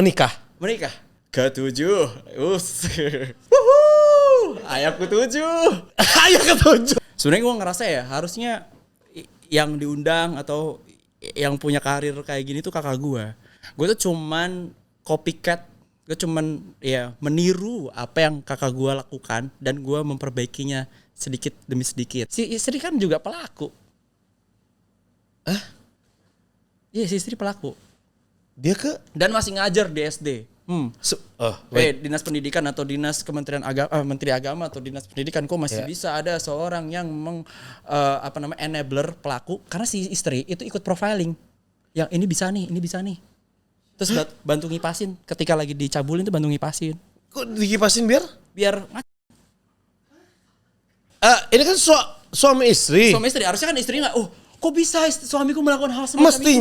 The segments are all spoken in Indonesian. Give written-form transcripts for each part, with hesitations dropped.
Menikah. Ketujuh. Wuhuu. Ayat ketujuh. Ayat ketujuh. Sebenarnya gue ngerasa ya harusnya yang diundang atau yang punya karir kayak gini tuh kakak gue. Gue tuh cuman copycat. Gue cuman ya meniru apa yang kakak gue lakukan dan gue memperbaikinya sedikit demi sedikit. Si istri kan juga pelaku. Iya, si istri pelaku. Dia ke Dan masih ngajar di SD. Dinas pendidikan atau dinas kementerian agama, menteri agama atau dinas pendidikan kok masih bisa ada seorang yang enabler pelaku karena si istri itu ikut profiling. Yang ini bisa nih. Terus bantu ngipasin ketika lagi dicabulin tuh bantu ngipasin. Kok dikipasin biar? Ini kan suami istri. Suami istri harusnya kan istrinya nggak. Kok bisa suamiku melakukan hal semacam itu?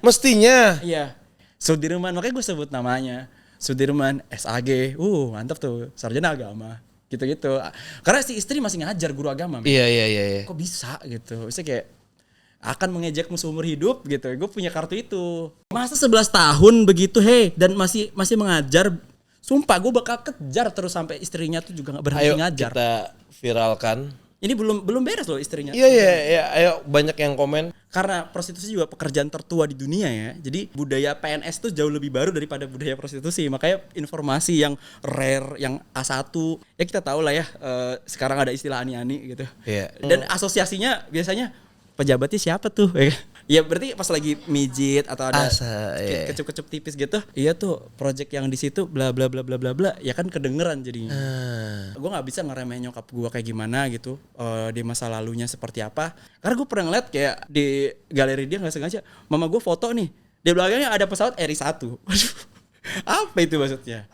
Mestinya. Iya. Sudirman, makanya gue sebut namanya. Sudirman, SAG, mantap tuh, sarjana agama, gitu-gitu. Karena si istri masih ngajar guru agama. Iya. Kok bisa gitu? Bisa kayak akan mengejekmu seumur hidup gitu. Gue punya kartu itu. Masa 11 tahun begitu, dan masih mengajar. Sumpah gue bakal kejar terus sampai istrinya tuh juga nggak berhenti ngajar. Kita viralkan. Ini belum beres loh istrinya. Iya. Ayo banyak yang komen. Karena prostitusi juga pekerjaan tertua di dunia ya. Jadi budaya PNS tuh jauh lebih baru daripada budaya prostitusi. Makanya informasi yang rare, yang A1. Ya kita tahu lah ya, sekarang ada istilah ani-ani gitu. Iya. Dan asosiasinya biasanya pejabatnya siapa tuh? Ya berarti pas lagi mijit atau ada kecup-kecup tipis gitu. Iya tuh project yang di situ bla bla bla bla bla bla. Ya kan kedengeran jadinya. Gue nggak bisa ngeremehin nyokap gue kayak gimana gitu. Di masa lalunya seperti apa. Karena gue pernah ngeliat kayak di galeri dia nggak sengaja. Mama gue foto nih. Di belakangnya ada pesawat Eri 1. Apa itu maksudnya?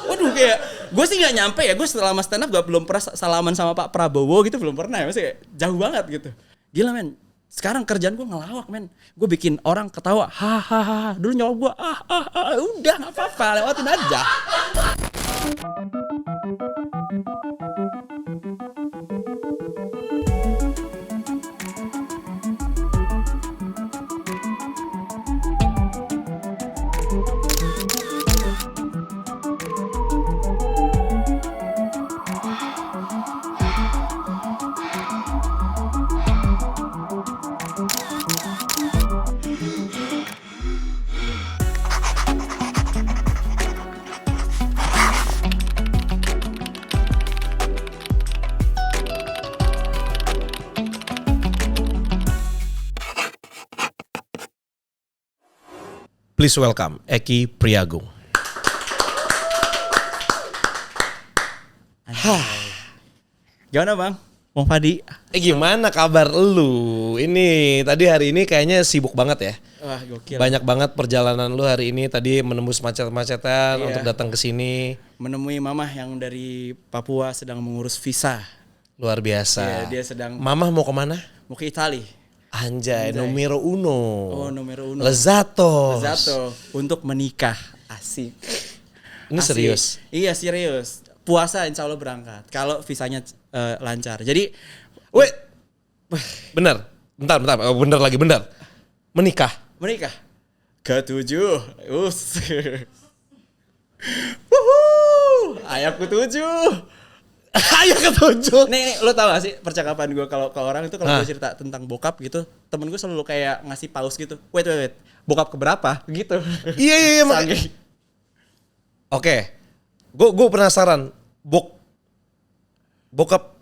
Waduh, kayak gue sih nggak nyampe ya. Gue selama stand up belum pernah salaman sama Pak Prabowo gitu, belum pernah ya. Maksudnya kayak jauh banget gitu. Gila men, sekarang kerjaan gue ngelawak men. Gue bikin orang ketawa, hahaha. Dulu nyokap gue, udah nggak apa-apa, lewatin aja. Please welcome Eki Priagung. Gimana bang? Bang Fadi? Gimana kabar lu? Ini tadi hari ini kayaknya sibuk banget ya. Wah gokil. Banyak banget perjalanan lu hari ini. Tadi menembus macet-macetan untuk datang ke sini. Menemui mamah yang dari Papua sedang mengurus visa. Luar biasa. Dia sedang. Mamah mau kemana? Mau ke Itali. Anjay, numero uno. Numero uno. Lezato. Untuk menikah. Asik. Ini Asik. serius? Iya serius. Puasa insya Allah berangkat. Kalau visanya lancar. Jadi. Wait. Bentar. Bener lagi. Menikah. Ketujuh. Wuhuu. Ayat ketujuh. Ayat ketujuh. Nih, lo tau gak sih percakapan gue kalau ke orang itu kalau gue cerita tentang bokap gitu, temen gue selalu kayak ngasih pause gitu. Wait. Bokap keberapa? Gitu. Iya. Oke. Gue penasaran. Bokap.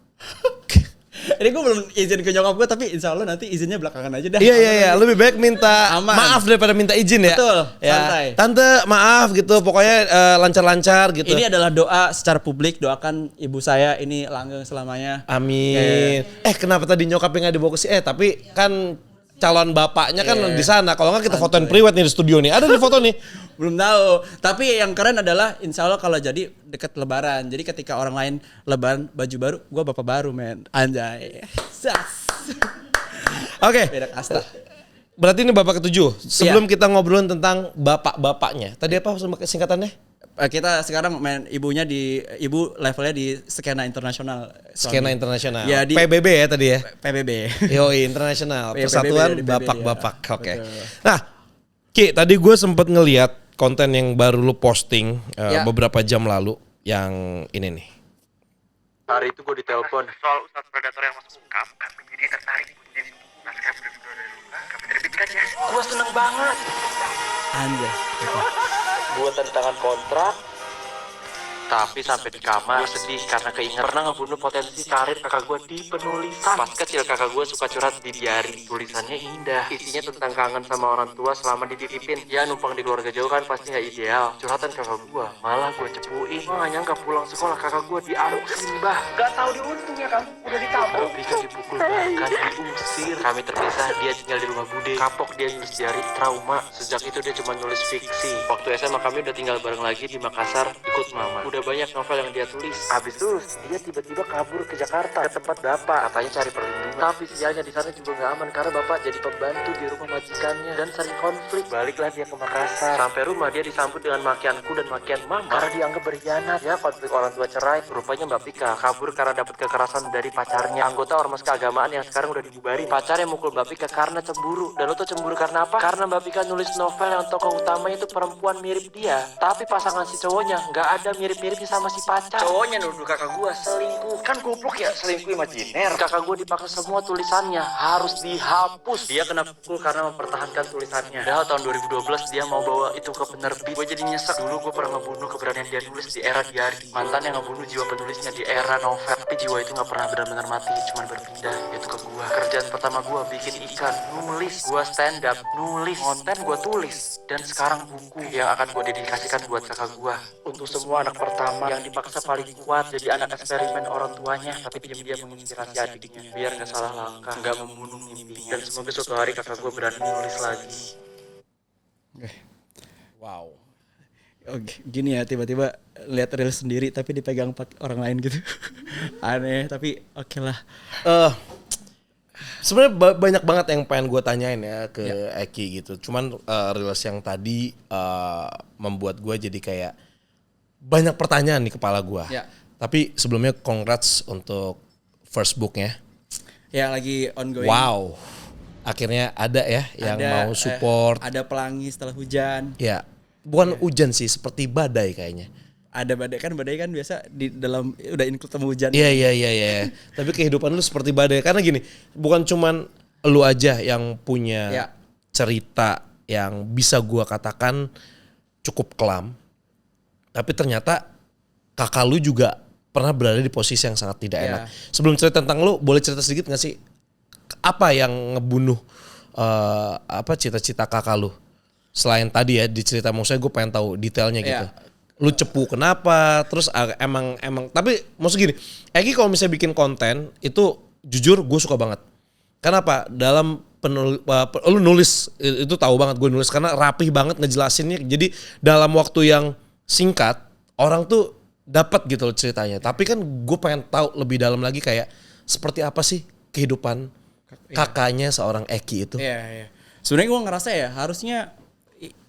Ini gue belum izin ke nyokap gue, tapi insya Allah nanti izinnya belakangan aja dah. Iya. Lebih baik minta Aman. maaf daripada minta izin ya. Betul, ya. santai. Tante maaf gitu, pokoknya lancar-lancar gitu. Ini adalah doa secara publik, doakan ibu saya ini langgeng selamanya. Amin. Kenapa tadi nyokapnya nggak dibawa ke sini? Tapi kan calon bapaknya kan di sana. Kalau nggak kita fotoin priwet nih di studio nih. Ada di foto nih. Belum tahu. Tapi yang keren adalah insya Allah kalau jadi deket lebaran. Jadi ketika orang lain lebaran baju baru, gue bapak baru men. Anjay. Oke. Beda kasta. Berarti ini bapak ketujuh. Sebelum kita ngobrolin tentang bapak-bapaknya. Tadi apa singkatannya? Kita sekarang main ibu levelnya di skena internasional. Skena internasional. Ya, di PBB ya tadi ya. PBB. Yoi internasional. Persatuan Bapak-bapak. Oke. Nah, Ki, tadi gue sempet ngeliat konten yang baru lu posting beberapa jam lalu yang ini nih. Hari itu gue ditelepon soal Ustadz Predator yang masuk UKAM, kami jadi tertarik jadi naskah benar-benar dari luka, kami terbitkan ya. gue seneng banget. Anjay. Gue tantangan kontrak, tapi sampai di kamar gue sedih karena keinget pernah ngebunuh potensi karir kakak gue di penulisan. Pas kecil kakak gue suka curhat di diary, tulisannya indah, isinya tentang kangen sama orang tua selama dititipin. Ya numpang di keluarga jauh kan pasti nggak ideal. Curhatan kakak gue malah gue cepuin. Gue nggak nyangka pulang sekolah kakak gue diarusin bah. Gak tahu diuntungnya kamu udah ditabok. Tapi kan dipukul bahkan diusir. Kami terpisah, dia tinggal di rumah bude. Kapok dia nulis diary, trauma. Sejak itu dia cuma nulis fiksi. Waktu SMA kami udah tinggal bareng lagi di Makassar, ikut mama. Udah banyak novel yang dia tulis. Habis itu dia tiba-tiba kabur ke Jakarta, ke tempat bapak. Katanya cari perlindungan. Tapi sialnya di sana juga nggak aman karena bapak jadi pembantu di rumah majikannya dan sering konflik. Baliklah dia ke Makassar. Sampai rumah dia disambut dengan makianku dan makian mama karena dianggap berkhianat. Ya konflik orang tua cerai. Rupanya Mbak Pika kabur karena dapat kekerasan dari pacarnya, anggota ormas keagamaan yang sekarang udah dibubarin. Pacarnya mukul Mbak Pika karena cemburu. Dan lo tuh cemburu karena apa? Karena Mbak Pika nulis novel yang tokoh utamanya itu perempuan mirip dia, tapi pasangan si cowoknya nggak ada mirip-miripnya sama si pacar. Cowoknya nuduh kakak gua selingkuh. Kan goblok ya, selingkuh imajiner. Kakak gua dipaksa semua tulisannya harus dihapus. Dia kena pukul karena mempertahankan tulisannya. Padahal tahun 2012 dia mau bawa itu ke penerbit. Gue jadi nyesek. Dulu gue pernah ngebunuh keberanian dia nulis di era diary. Mantan yang ngebunuh jiwa penulisnya di era novel. Tapi jiwa itu nggak pernah benar-benar mati, cuma berpindah. Itu ke gua. Kerjaan pertama gua bikin ikan, nulis. Gua stand up, nulis. Konten gua tulis. Dan sekarang buku yang akan gua dedikasikan buat kakak gua. Untuk semua anak pertama yang dipaksa paling kuat jadi anak eksperimen orang tuanya, tapi diam-diam menginspirasi adiknya biar nggak salah langkah, nggak membunuh mimpi. Dan semoga suatu hari kakak gua berani nulis lagi. Wow. Gini ya, tiba-tiba lihat reel sendiri tapi dipegang orang lain gitu. Aneh tapi oke lah. Sebenarnya banyak banget yang pengen gue tanyain ya ke Eki gitu. Cuman reels yang tadi membuat gue jadi kayak banyak pertanyaan di kepala gue. Ya. Tapi sebelumnya congrats untuk first booknya. Ya lagi ongoing. Wow. Akhirnya ada ya yang mau support. Ada pelangi setelah hujan. Ya. Bukan hujan sih, seperti badai kayaknya. Ada badai kan biasa di dalam udah include sama hujan. Iya. Tapi kehidupan lu seperti badai karena gini, bukan cuman lu aja yang punya cerita yang bisa gua katakan cukup kelam. Tapi ternyata kakak lu juga pernah berada di posisi yang sangat tidak enak. Sebelum cerita tentang lu, boleh cerita sedikit gak sih apa yang ngebunuh cita-cita kakak lu? Selain tadi ya di cerita, maksudnya gue pengen tahu detailnya gitu. Lu cepu kenapa? Terus emang tapi maksud gini, Eki kalau misalnya bikin konten itu jujur gue suka banget. Kenapa? Dalam lu nulis itu tahu banget gue nulis karena rapih banget ngejelasinnya. Jadi dalam waktu yang singkat orang tuh dapat gitu loh ceritanya. Tapi kan gue pengen tahu lebih dalam lagi kayak seperti apa sih kehidupan kakaknya seorang Eki itu. Iya. Sebenarnya gue ngerasa ya harusnya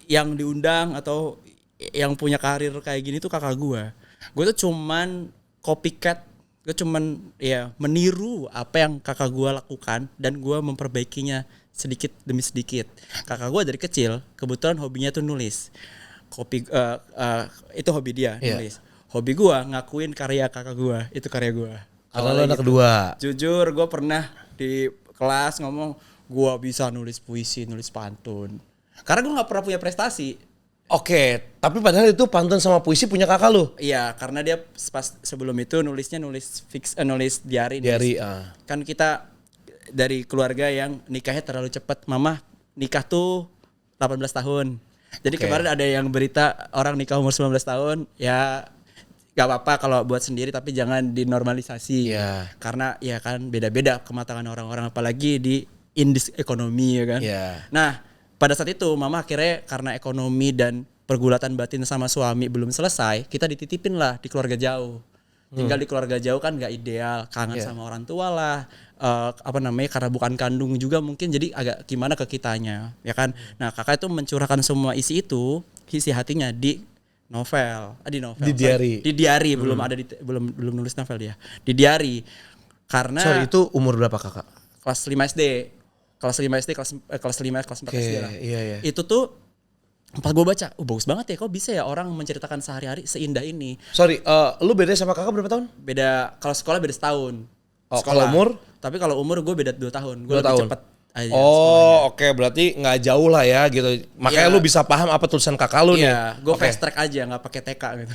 yang diundang atau yang punya karir kayak gini tuh kakak gue. Gue tuh cuman copycat, gue cuman meniru apa yang kakak gue lakukan dan gue memperbaikinya sedikit demi sedikit. Kakak gue dari kecil kebetulan hobinya tuh nulis. Itu hobi dia, nulis. Hobi gue ngakuin karya kakak gue, itu karya gue. Karena lo anak kedua. Jujur gue pernah di kelas ngomong gue bisa nulis puisi, nulis pantun. Karena gue gak pernah punya prestasi. Oke, tapi padahal itu pantun sama puisi punya kakak lu. Iya, karena dia pas sebelum itu nulis diary. Kan kita dari keluarga yang nikahnya terlalu cepat. Mama nikah tuh 18 tahun. Jadi kemarin ada yang berita orang nikah umur 19 tahun, ya gak apa-apa kalau buat sendiri tapi jangan dinormalisasi. Karena ya kan beda-beda kematangan orang-orang apalagi di indis ekonomi ya kan. Nah, pada saat itu mama akhirnya karena ekonomi dan pergulatan batin sama suami belum selesai, kita dititipin lah di keluarga jauh. Tinggal di keluarga jauh kan gak ideal, kangen sama orang tua lah, karena bukan kandung juga mungkin jadi agak gimana ke kitanya, ya kan. Nah kakak itu mencurahkan semua isi hatinya di novel. Di diary belum nulis novel dia. Di diary. Karena Sorry, itu umur berapa kakak? Kelas 5 SD. Kelas 4 SD lah. Iya. Itu tuh Pas gue baca, bagus banget ya, kok bisa ya orang menceritakan sehari-hari seindah ini. Sorry, lu beda sama kakak berapa tahun? Beda, kalau sekolah beda setahun. Oh, Sekolah. kalau umur? Tapi kalau umur gue beda 2 tahun. Gue 2 lebih tahun. cepet aja. Oh, oke, berarti nggak jauh lah ya gitu. Makanya lu bisa paham apa tulisan kakak lu nih. Iya, gue fast track aja, nggak pakai TK gitu.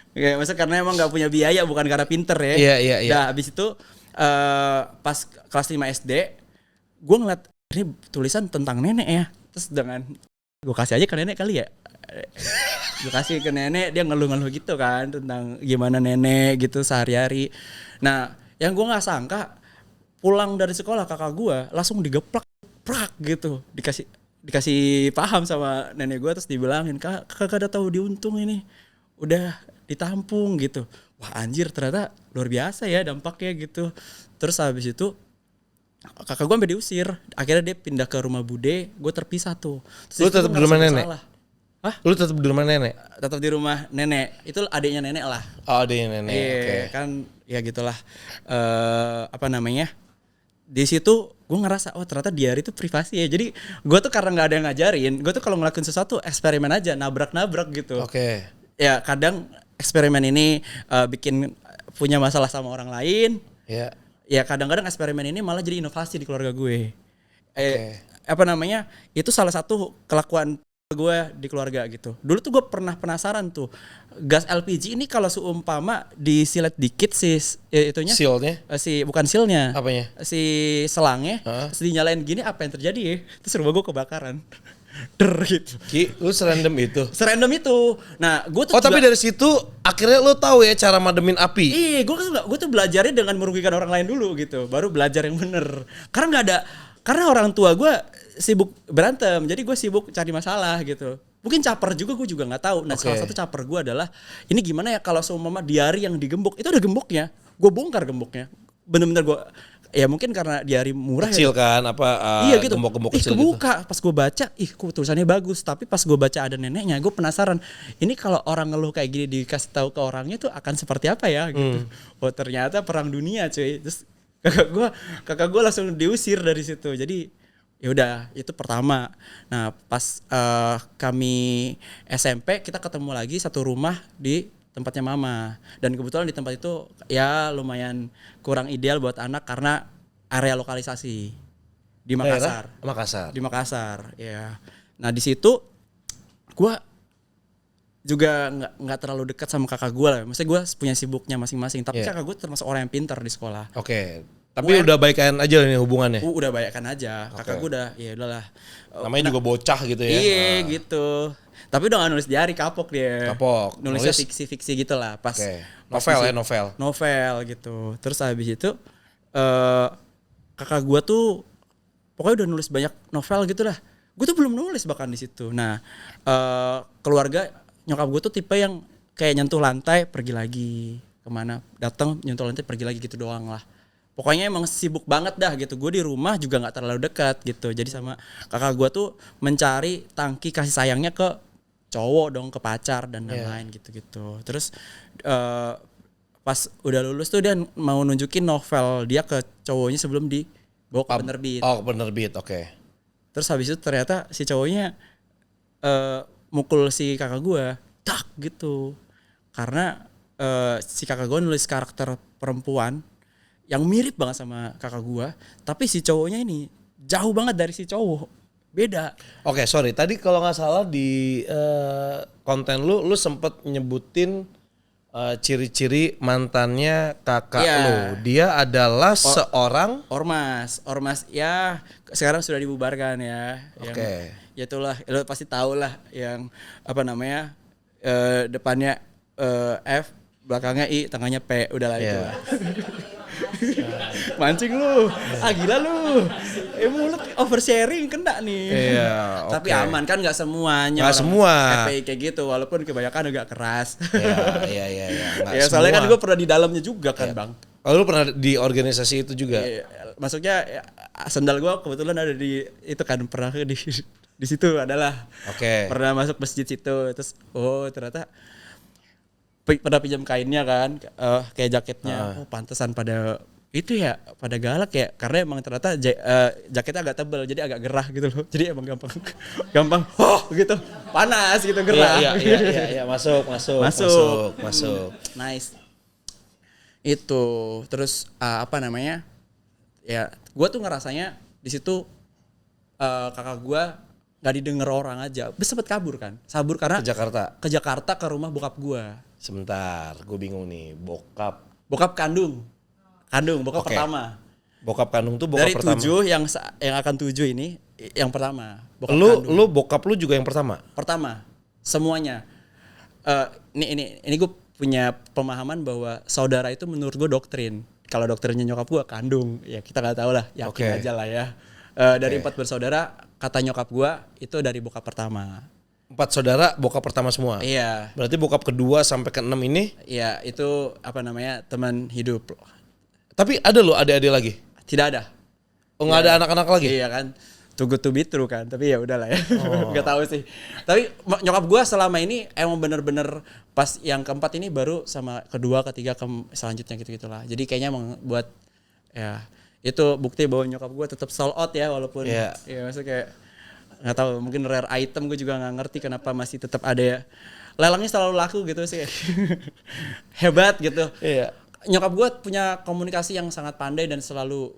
Oke, maksudnya karena emang nggak punya biaya, bukan karena pinter ya. Iya. Nah, abis itu pas kelas 5 SD, gue ngeliat ini tulisan tentang nenek ya. Terus dengan gue kasih aja ke nenek kali ya. Gue kasih ke nenek, dia ngeluh-ngeluh gitu kan tentang gimana nenek gitu sehari-hari. Nah, yang gue nggak sangka pulang dari sekolah kakak gue langsung digeplak prak gitu, dikasih paham sama nenek gue, terus dibilangin kakak udah tahu diuntung ini udah ditampung gitu. Wah anjir, ternyata luar biasa ya dampaknya gitu. Terus habis itu kakak gue sampai diusir, akhirnya dia pindah ke rumah bude, gue terpisah tuh. Terus Lu tetap di rumah nenek? Hah? Lu tetap di rumah nenek? Tetap di rumah nenek, itu adiknya nenek lah. Oh, adiknya nenek. Oke. Kan ya gitulah. Apa namanya? Di situ gue ngerasa ternyata diary itu privasi ya. Jadi gue tuh karena nggak ada yang ngajarin, gue tuh kalau ngelakuin sesuatu eksperimen aja, nabrak gitu. Oke. Ya kadang eksperimen ini bikin punya masalah sama orang lain. Ya. Ya kadang-kadang eksperimen ini malah jadi inovasi di keluarga gue. Apa namanya? Itu salah satu kelakuan gue di keluarga gitu. Dulu tuh gue pernah penasaran tuh, gas LPG ini kalau seumpama disilet dikit itunya, Sealnya? Bukan sealnya. Apanya? Si selangnya, terus dinyalain gini, apa yang terjadi ya? Terus rumah gue kebakaran. Gitu. Ki, lu serandom itu? Serandom itu. Nah, gue tuh tapi dari situ akhirnya lu tahu ya cara mademin api? Iya, gue tuh belajarnya dengan merugikan orang lain dulu gitu. Baru belajar yang bener. Karena orang tua gue sibuk berantem, jadi gue sibuk cari masalah gitu. Mungkin caper juga, gue juga nggak tahu. Nah, salah satu caper gue adalah ini gimana ya kalau seumpama diary yang digembok itu ada gemboknya, gue bongkar gemboknya. Bener-bener gue, ya mungkin karena diary murah kecil ya. kan iya gitu. Gembok-gembok kecil kebuka, gitu. pas gue baca, kok tulisannya bagus. Tapi pas gue baca ada neneknya, gue penasaran. Ini kalau orang ngeluh kayak gini dikasih tahu ke orangnya tuh akan seperti apa ya gitu. Oh ternyata perang dunia cuy. Terus kakak gue langsung diusir dari situ. Jadi ya udah itu pertama. Nah pas kami SMP kita ketemu lagi satu rumah di tempatnya mama, dan kebetulan di tempat itu ya lumayan kurang ideal buat anak karena area lokalisasi di Makassar. Di Makassar ya. Nah di situ gue juga nggak terlalu dekat sama kakak gue lah. Maksudnya gue punya sibuknya masing-masing, tapi kakak gue termasuk orang yang pintar di sekolah. Oke. Tapi udah baikan aja nih hubungannya. Udah baikan aja. Kakak gue udah ya udahlah. Namanya juga bocah gitu ya. Iya gitu. Tapi udah gak nulis diary, kapok dia. Kapok. Nulisnya fiksi-fiksi gitu lah. Pas novel gitu. Terus habis itu kakak gue tuh pokoknya udah nulis banyak novel gitu lah. Gue tuh belum nulis bahkan di situ. Nah keluarga nyokap gue tuh tipe yang kayak nyentuh lantai pergi lagi kemana, datang nyentuh lantai pergi lagi gitu doang lah. Pokoknya emang sibuk banget dah gitu. Gue di rumah juga nggak terlalu dekat gitu. Jadi sama kakak gue tuh mencari tangki kasih sayangnya ke cowok dong, ke pacar dan lain-lain gitu-gitu. Terus pas udah lulus tuh dia mau nunjukin novel dia ke cowoknya sebelum dibawa ke penerbit. Oh, penerbit, oke. Terus habis itu ternyata si cowoknya mukul si kakak gue, tak gitu. Karena si kakak gue nulis karakter perempuan yang mirip banget sama kakak gua, tapi si cowoknya ini jauh banget dari si cowok, beda. Oke, sorry, tadi kalau nggak salah di konten lu sempet nyebutin ciri-ciri mantannya kakak lu. Dia adalah seorang ormas ya, sekarang sudah dibubarkan ya. Oke. Ya itulah, lu pasti tahu lah yang apa namanya, depannya F, belakangnya I, tengahnya P, udahlah itu lah. Mancing lu, gila lu, mulut oversharing kena nih. Iya, tapi aman kan, nggak semuanya. Nggak semua. FPI kayak gitu, walaupun kebanyakan agak keras. Iya. Ya soalnya kan gue pernah di dalamnya juga kan bang. Oh lu pernah di organisasi itu juga? Maksudnya sendal gue kebetulan ada di itu kan, pernah di situ adalah. Oke. Pernah masuk masjid situ, terus ternyata pada pinjam kainnya kan, kayak jaketnya, pantesan pada itu ya pada galak ya karena emang ternyata jaketnya agak tebal jadi agak gerah gitu loh. Jadi emang gampang gitu. Panas gitu gerah. Iya, masuk. Nice. Itu terus apa namanya? Ya, gua tuh ngerasanya di situ kakak gua nggak didengar orang aja. Dia sempet kabur kan? Kabur karena ke Jakarta ke rumah bokap gua. Sebentar, gue bingung nih. Bokap kandung, bokap pertama. Bokap kandung tuh bokap dari pertama. Dari 7 yang akan 7 ini yang pertama. Bokap bokap lu juga yang pertama? Pertama, semuanya. Ini gue punya pemahaman bahwa saudara itu menurut gue doktrin. Kalau doktrinnya nyokap gue kandung, ya kita nggak tahu lah, yakin aja lah ya. Dari 4 bersaudara, kata nyokap gue itu dari bokap pertama. 4 saudara bokap pertama semua? Iya. Berarti bokap kedua sampai ke 6 ini? Iya, itu apa namanya teman hidup. Tapi ada loh adik-adik lagi? Tidak ada. Oh nggak ada anak-anak lagi? Iya kan, too good to be true kan. Tapi ya udahlah ya, nggak tahu sih. Tapi nyokap gue selama ini emang bener-bener pas yang keempat ini baru sama kedua, ketiga, selanjutnya gitu-gitulah. Jadi kayaknya emang buat ya itu bukti bahwa nyokap gue tetap sold out ya walaupun ya maksudnya kayak nggak tahu mungkin rare item gue juga nggak ngerti kenapa masih tetap ada ya. Lelangnya selalu laku gitu sih. Hebat gitu. Iya. Nyokap gue punya komunikasi yang sangat pandai dan selalu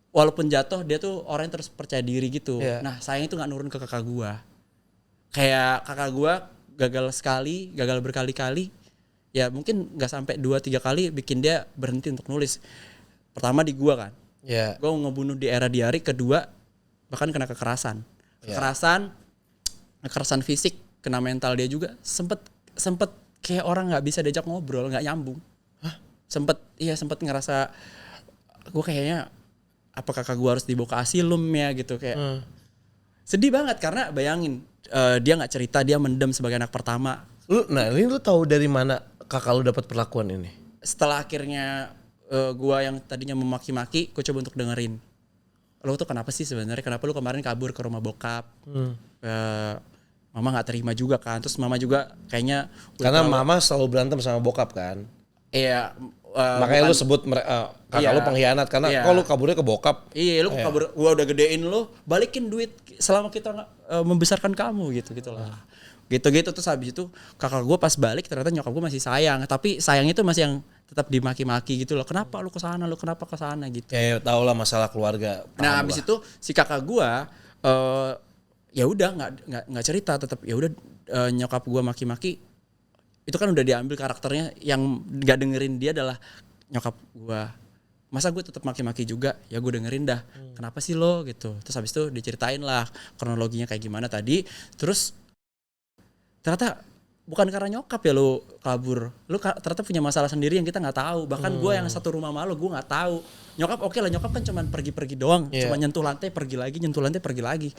walaupun jatuh dia tuh orang yang terus percaya diri gitu. Yeah. Nah sayang itu nggak nurun ke kakak gue. Kayak kakak gue gagal sekali, gagal berkali-kali. Ya mungkin nggak sampai 2-3 kali bikin dia berhenti untuk nulis. Pertama di gue kan. Yeah. Gue ngebunuh di era diari. Kedua bahkan kena kekerasan. Kekerasan fisik, kena mental dia juga. Sempet kayak orang nggak bisa diajak ngobrol, nggak nyambung. Sempet ngerasa gue kayaknya apa kakak gue harus dibawa ke asilum ya gitu kayak sedih banget karena bayangin dia nggak cerita, dia mendem sebagai anak pertama. Ini lu tahu dari mana kakak lu dapat perlakuan ini? Setelah akhirnya gue yang tadinya memaki-maki, gue coba untuk dengerin. Lo tuh kenapa sih sebenarnya? Kenapa lu kemarin kabur ke rumah bokap? Mama nggak terima juga kan. Terus mama juga kayaknya karena mama selalu berantem sama bokap kan. Iya. Makanya lu sebut kakak lu pengkhianat karena kok lu kaburnya ke bokap. Iya, lu kabur, gua udah gedein lu, balikin duit selama kita membesarkan kamu gitu-gitulah. Gitu-gitu terus habis itu kakak gua pas balik ternyata nyokap gua masih sayang, tapi sayang itu masih yang tetap dimaki-maki gitu loh. Kenapa lu ke sana? Lu kenapa ke sana gitu. Ya tau lah masalah keluarga. Nah, habis itu si kakak gua ya udah enggak cerita, tetap ya udah nyokap gua maki-maki. Itu kan udah diambil karakternya yang gak dengerin dia adalah nyokap gue. Masa gue tetap maki-maki juga? Ya gue dengerin dah. Kenapa sih lo gitu? Terus habis itu diceritain lah kronologinya kayak gimana tadi. Terus ternyata bukan karena nyokap ya lo kabur. Lo ternyata punya masalah sendiri yang kita gak tahu. Bahkan gue yang satu rumah sama lo gue gak tahu. Nyokap oke lah, nyokap kan cuma pergi-pergi doang. Cuma nyentuh lantai pergi lagi, nyentuh lantai pergi lagi.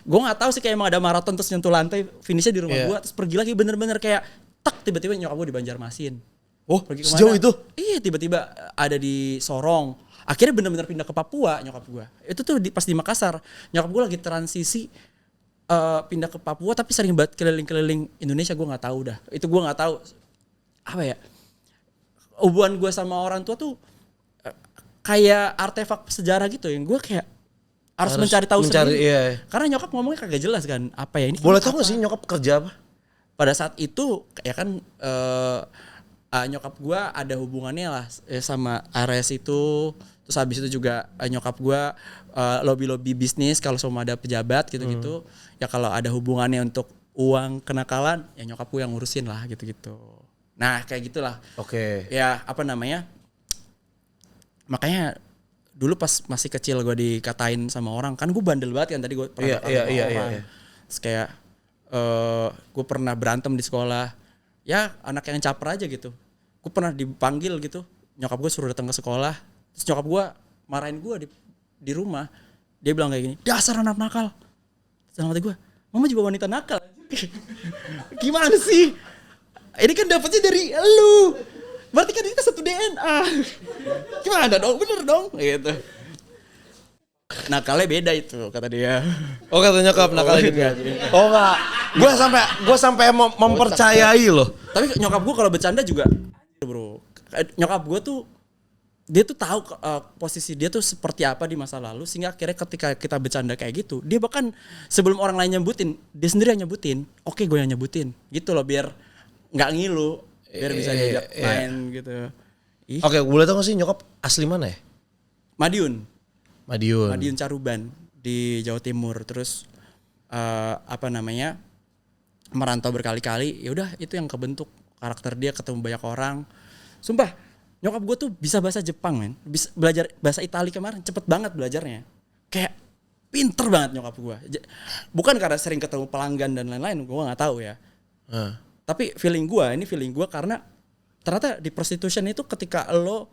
Gue gak tahu sih kayak emang ada maraton terus nyentuh lantai, finishnya di rumah gue terus pergi lagi, bener-bener kayak tak tiba-tiba nyokap gue di Banjarmasin. Oh, sejauh itu? Iya, tiba-tiba ada di Sorong. Akhirnya benar-benar pindah ke Papua nyokap gue. Itu tuh pas di Makassar. Nyokap gue lagi transisi pindah ke Papua tapi sering banget keliling-keliling Indonesia, gue nggak tahu dah. Itu gue nggak tahu apa ya. Hubungan gue sama orang tua tuh kayak artefak sejarah gitu yang gue kayak harus mencari tahu sendiri. Iya. Karena nyokap ngomongnya kagak jelas kan apa ya ini. Boleh tahu nggak sih nyokap kerja apa? Pada saat itu ya kan nyokap gue ada hubungannya lah sama Ares itu. Terus habis itu juga nyokap gue lobby-lobby bisnis kalau sama ada pejabat gitu-gitu. Ya kalau ada hubungannya untuk uang kenakalan ya nyokap gue yang ngurusin lah gitu-gitu. Nah kayak gitulah. Oke. Ya apa namanya. Makanya dulu pas masih kecil gue dikatain sama orang. Kan gue bandel banget kan tadi gue pernah Iya. Terus kayak gue pernah berantem di sekolah, ya anak yang caper aja gitu. Gue pernah dipanggil gitu, nyokap gue suruh datang ke sekolah, terus nyokap gue marahin gue di rumah. Dia bilang kayak gini, dasar anak nakal. Dalam hati gue, mama juga wanita nakal. Gimana sih? Ini kan dapetnya dari elu, berarti kan kita satu DNA. Gimana dong, bener dong gitu. Nakalnya beda itu kata dia. Oh kata nyokap nakalnya gitu. Oh enggak. Gue sampai mempercayai loh. Tapi nyokap gue kalau bercanda juga bro. Nyokap gue tuh dia tuh tahu posisi dia tuh seperti apa di masa lalu, sehingga akhirnya ketika kita bercanda kayak gitu, dia bahkan sebelum orang lain nyebutin, dia sendiri yang nyebutin. Oke, gue yang nyebutin. Gitu loh, biar nggak ngilu, biar bisa diajak main gitu. Oke, boleh tahu gak sih nyokap asli mana ya? Madiun Madiun. Caruban di Jawa Timur. Terus merantau berkali-kali. Ya udah, itu yang kebentuk karakter dia, ketemu banyak orang. Sumpah, nyokap gue tuh bisa bahasa Jepang, men. Bisa belajar bahasa Itali kemarin, cepet banget belajarnya. Kayak pinter banget nyokap gue. Bukan karena sering ketemu pelanggan dan lain-lain, gue nggak tahu ya. Tapi feeling gue karena ternyata di prostitution itu ketika lo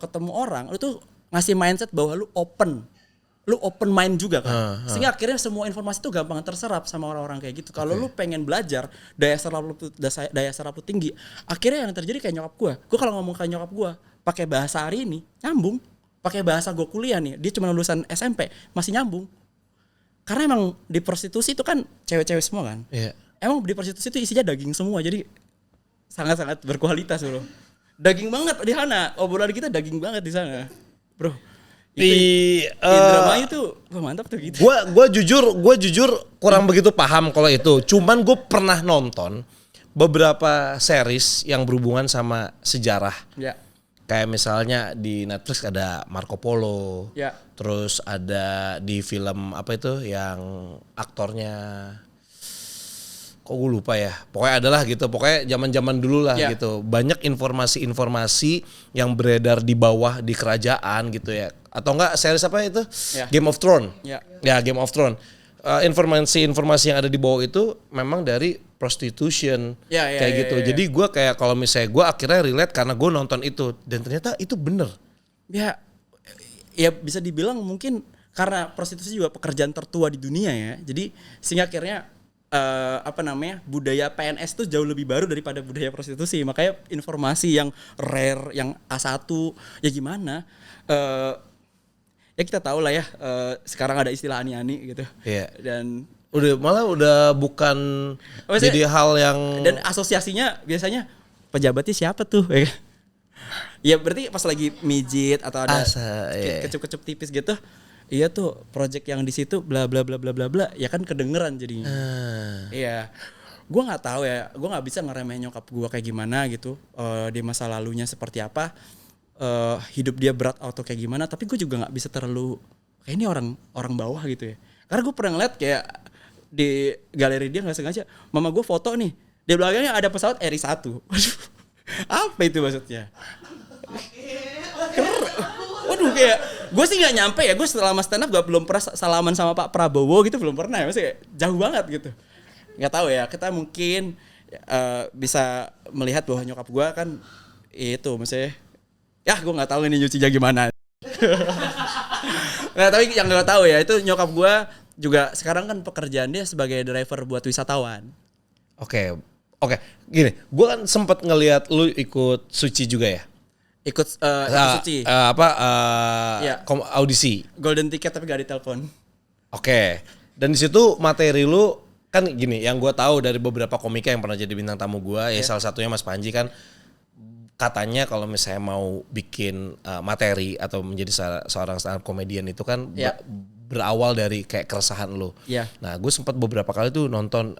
ketemu orang, lo tuh ngasih mindset bahwa lu open mind juga kan. Sehingga akhirnya semua informasi tuh gampang terserap sama orang-orang kayak gitu. Kalau lu pengen belajar, daya serap lu tinggi, akhirnya yang terjadi kayak nyokap gue. Gue kalau ngomong kayak nyokap gue pakai bahasa hari ini nyambung. Pakai bahasa gue kuliah nih, dia cuma lulusan SMP masih nyambung. Karena emang di prostitusi itu kan cewek-cewek semua kan. Iya. Emang di prostitusi itu isinya daging semua, jadi sangat-sangat berkualitas bro. Daging banget di sana, obrolan kita daging banget di sana, bro. Drama itu mantap tuh gitu. Gue jujur kurang begitu paham kalau itu. Cuman gue pernah nonton beberapa series yang berhubungan sama sejarah. Ya. Kayak misalnya di Netflix ada Marco Polo. Ya. Terus ada di film apa itu yang aktornya, kok gue lupa ya. Pokoknya adalah gitu. Pokoknya zaman-zaman dulu lah gitu. Banyak informasi-informasi yang beredar di bawah di kerajaan gitu ya. Atau enggak series apa itu? Game of Thrones. Ya, Game of Thrones. Informasi-informasi yang ada di bawah itu memang dari prostitution kayak gitu. Jadi gue kayak kalau misalnya gue akhirnya relate karena gue nonton itu dan ternyata itu bener. Ya bisa dibilang mungkin karena prostitusi juga pekerjaan tertua di dunia ya. Jadi sehingga akhirnya budaya PNS tuh jauh lebih baru daripada budaya prostitusi. Makanya informasi yang rare, yang A1 ya gimana? Ya kita tahu lah ya, sekarang ada istilah ani-ani gitu. Iya. Dan udah bukan jadi hal yang, dan asosiasinya biasanya pejabatnya siapa tuh? Ya berarti pas lagi mijit atau ada kecup-kecup tipis gitu. Iya tuh project yang di situ bla bla bla bla bla bla, ya kan kedengeran jadinya. Iya. Gue nggak tahu ya, gue nggak bisa ngeremehin nyokap gue kayak gimana gitu, di masa lalunya seperti apa, hidup dia berat atau kayak gimana. Tapi gue juga nggak bisa terlalu kayak ini orang bawah gitu ya. Karena gue pernah ngeliat kayak di galeri dia nggak sengaja, mama gue foto nih, di belakangnya ada pesawat RI 1. Apa itu maksudnya? Waduh, kayak gue sih nggak nyampe ya. Gue selama stand up belum pernah salaman sama Pak Prabowo gitu, belum pernah ya. Maksudnya jauh banget gitu. Nggak tahu ya, kita mungkin bisa melihat bahwa nyokap gue kan itu maksudnya, ya gue nggak tahu ini nyucinya gimana. Nah tapi yang nggak tahu ya, itu nyokap gue juga sekarang kan pekerjaan dia sebagai driver buat wisatawan. Oke. Gini, gue kan sempat ngelihat lu ikut Suci juga ya. Ikut Suci. Audisi. Golden ticket tapi gak ditelepon. Oke. Dan di situ materi lu kan gini, yang gue tahu dari beberapa komika yang pernah jadi bintang tamu gue, ya salah satunya Mas Panji kan, katanya kalau misalnya mau bikin materi atau menjadi seorang stand up comedian itu kan berawal dari kayak keresahan lu. Nah, gue sempat beberapa kali tuh nonton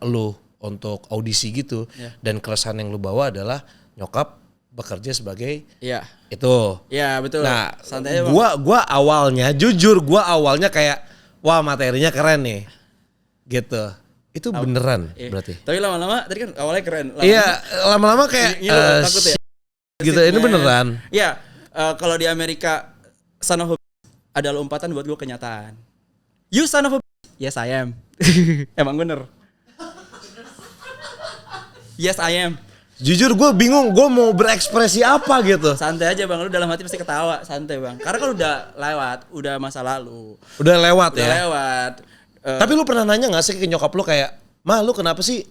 lu untuk audisi gitu, dan keresahan yang lu bawa adalah nyokap bekerja sebagai itu. Iya, betul. Nah, gua awalnya jujur kayak wah materinya keren nih. Gitu. Itu beneran berarti. Tapi lama-lama tadi kan awalnya keren. Iya, lama-lama kayak takut ya. Gitu. Ini beneran. Iya, kalau di Amerika son of a ada lompatan buat gue kenyataan. You son of a yes I am. Emang bener. Yes I am. Jujur gue bingung, gue mau berekspresi apa gitu. Santai aja bang, lu dalam hati pasti ketawa, santai bang. Karena kan udah lewat, udah masa lalu. Udah lewat. Tapi lu pernah nanya gak sih ke nyokap lu kayak, Ma lu kenapa sih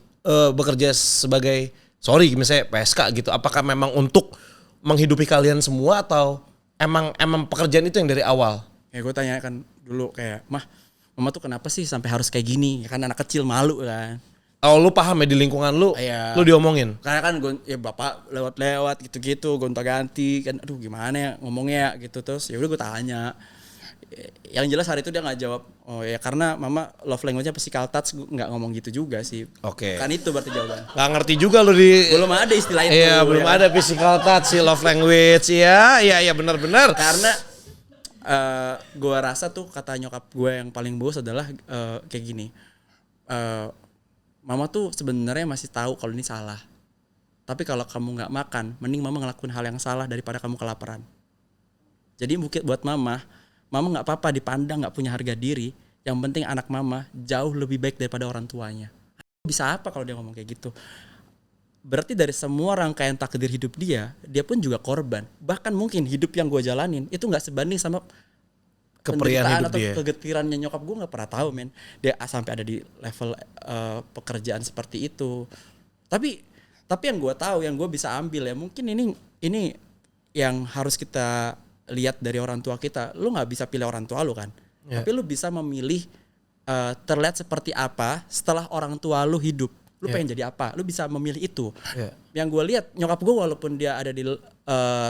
bekerja sebagai, sorry misalnya PSK gitu. Apakah memang untuk menghidupi kalian semua atau emang pekerjaan itu yang dari awal? Ya gue tanyakan dulu kayak, Mama tuh kenapa sih sampai harus kayak gini? Ya kan anak kecil malu kan. Oh lu paham ya di lingkungan lu, Iya. lu diomongin. Karena kan ya bapak lewat-lewat gitu-gitu, gonta-ganti kan, aduh gimana ya ngomongnya gitu, terus ya udah gue tanya. Yang jelas hari itu dia nggak jawab, oh ya karena mama love language-nya physical touch, gue nggak ngomong gitu juga sih. Oke. Kan itu berarti jawaban. Gak ngerti juga lu di. Belum ada istilah itu. Iya belum ada physical touch sih, love language. Iya benar-benar. Karena gue rasa tuh kata nyokap gue yang paling bagus adalah kayak gini. Mama tuh sebenarnya masih tahu kalau ini salah. Tapi kalau kamu nggak makan, mending mama ngelakuin hal yang salah daripada kamu kelaparan. Jadi mungkin buat mama nggak apa-apa dipandang nggak punya harga diri. Yang penting anak mama jauh lebih baik daripada orang tuanya. Bisa apa kalau dia ngomong kayak gitu? Berarti dari semua rangkaian takdir hidup dia pun juga korban. Bahkan mungkin hidup yang gue jalanin itu nggak sebanding sama Keperian hidup atau dia. kegetirannya nyokap gue nggak pernah tahu men. Dia sampai ada di level pekerjaan seperti itu. Tapi yang gue tahu, yang gue bisa ambil ya mungkin ini yang harus kita lihat dari orang tua kita. Lu nggak bisa pilih orang tua lu kan. Tapi lu bisa memilih terlihat seperti apa setelah orang tua lu hidup. Lu pengen jadi apa? Lu bisa memilih itu. Yang gue lihat nyokap gue walaupun dia ada di